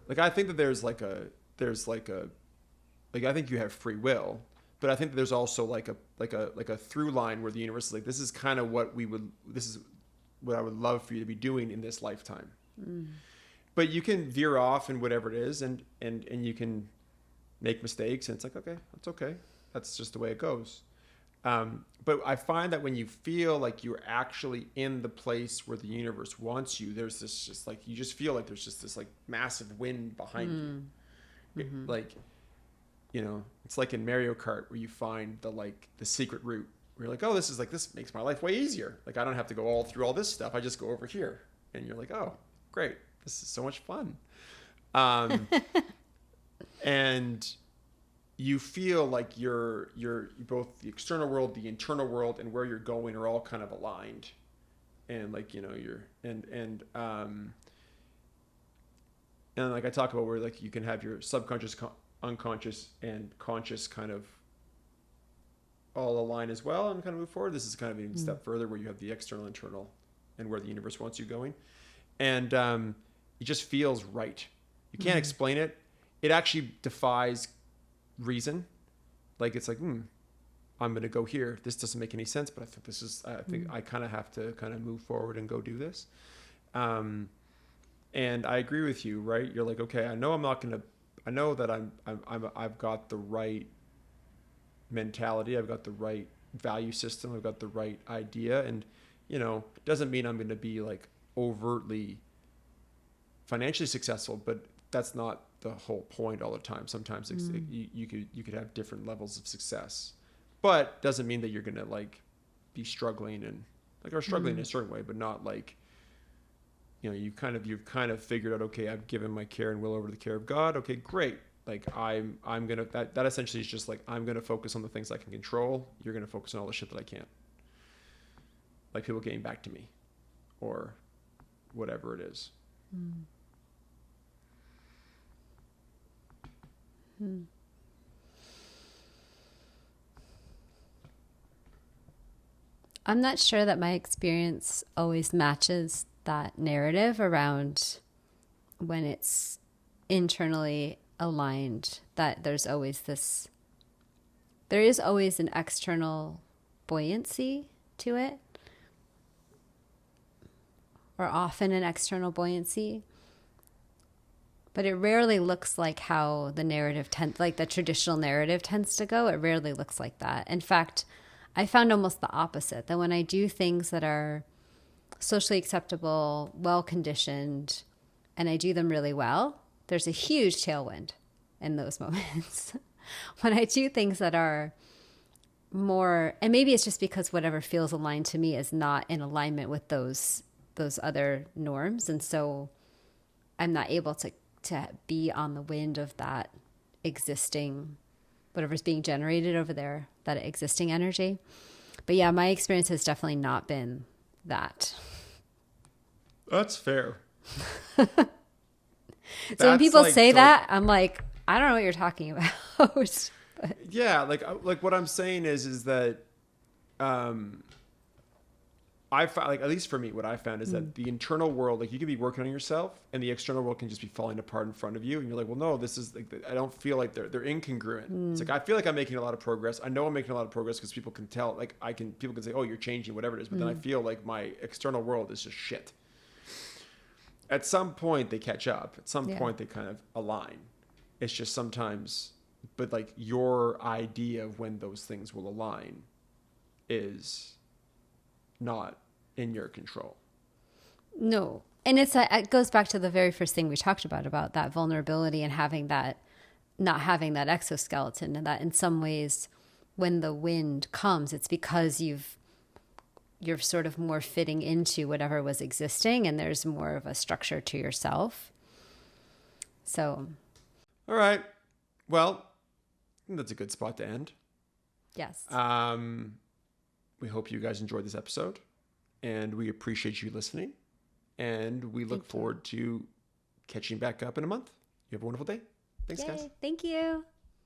Like, I think that I think you have free will, but I think that there's also like a through line where the universe is like, this is kind of this is what I would love for you to be doing in this lifetime. But you can veer off in whatever it is, and you can make mistakes, and it's like, okay, that's okay. That's just the way it goes. But I find that when you feel like you're actually in the place where the universe wants you, there's this just like, you just feel like there's just this like massive wind behind you. Like, you know, it's like in Mario Kart where you find the secret route where you're like, oh, this makes my life way easier. Like, I don't have to go all through all this stuff. I just go over here. And you're like, oh, great. This is so much fun. And you feel like you're both the external world, the internal world, and where you're going are all kind of aligned. And like, you know, and like I talk about where like you can have your subconscious, unconscious, and conscious kind of all align as well and kind of move forward. This is kind of even a step further where you have the external, internal, and where the universe wants you going. And it just feels right. You can't explain it. It actually defies reason. Like, it's like, I'm going to go here. This doesn't make any sense, but I think I kind of have to kind of move forward and go do this. And I agree with you, right? You're like, okay, I know that I've got the right mentality. I've got the right value system. I've got the right idea. And, you know, it doesn't mean I'm going to be like overtly financially successful, but that's not the whole point all the time. Sometimes you could have different levels of success, but doesn't mean that you're going to like be struggling or struggling in a certain way, but not like, you know, you've kind of figured out, okay, I've given my care and will over to the care of God. Okay, great. Like I'm going to, that essentially is just like, I'm going to focus on the things I can control. You're going to focus on all the shit that I can't. Like people getting back to me or whatever it is. I'm not sure that my experience always matches that narrative around when it's internally aligned, that there is always an external buoyancy to it, or often an external buoyancy. But it rarely looks like how the narrative like the traditional narrative tends to go. It rarely looks like that. In fact, I found almost the opposite, that when I do things that are socially acceptable, well-conditioned, and I do them really well, there's a huge tailwind in those moments. when I do things that are more, and maybe it's just because whatever feels aligned to me is not in alignment with those other norms, and so I'm not able to be on the wind of that existing, whatever's being generated over there, that existing energy. But yeah, my experience has definitely not been that. That's fair. So when people say that, I'm like, I don't know what you're talking about. But yeah, like what I'm saying is that I found, like, at least for me, what I found is that the internal world, like, you can be working on yourself and the external world can just be falling apart in front of you. And you're like, well, no, this is like, I don't feel like they're incongruent. It's like, I feel like I'm making a lot of progress. I know I'm making a lot of progress because people can tell, like, people can say, oh, you're changing, whatever it is. But then I feel like my external world is just shit. At some point they catch up. At some point they kind of align. It's just sometimes, but like your idea of when those things will align is not in your control. No. And it goes back to the very first thing we talked about that vulnerability and not having that exoskeleton, and that in some ways when the wind comes, it's because you're sort of more fitting into whatever was existing, and there's more of a structure to yourself. So. All right. Well, I think that's a good spot to end. Yes. We hope you guys enjoyed this episode, and we appreciate you listening, and we look forward to catching back up in a month. You have a wonderful day. Thanks, guys. Thank you.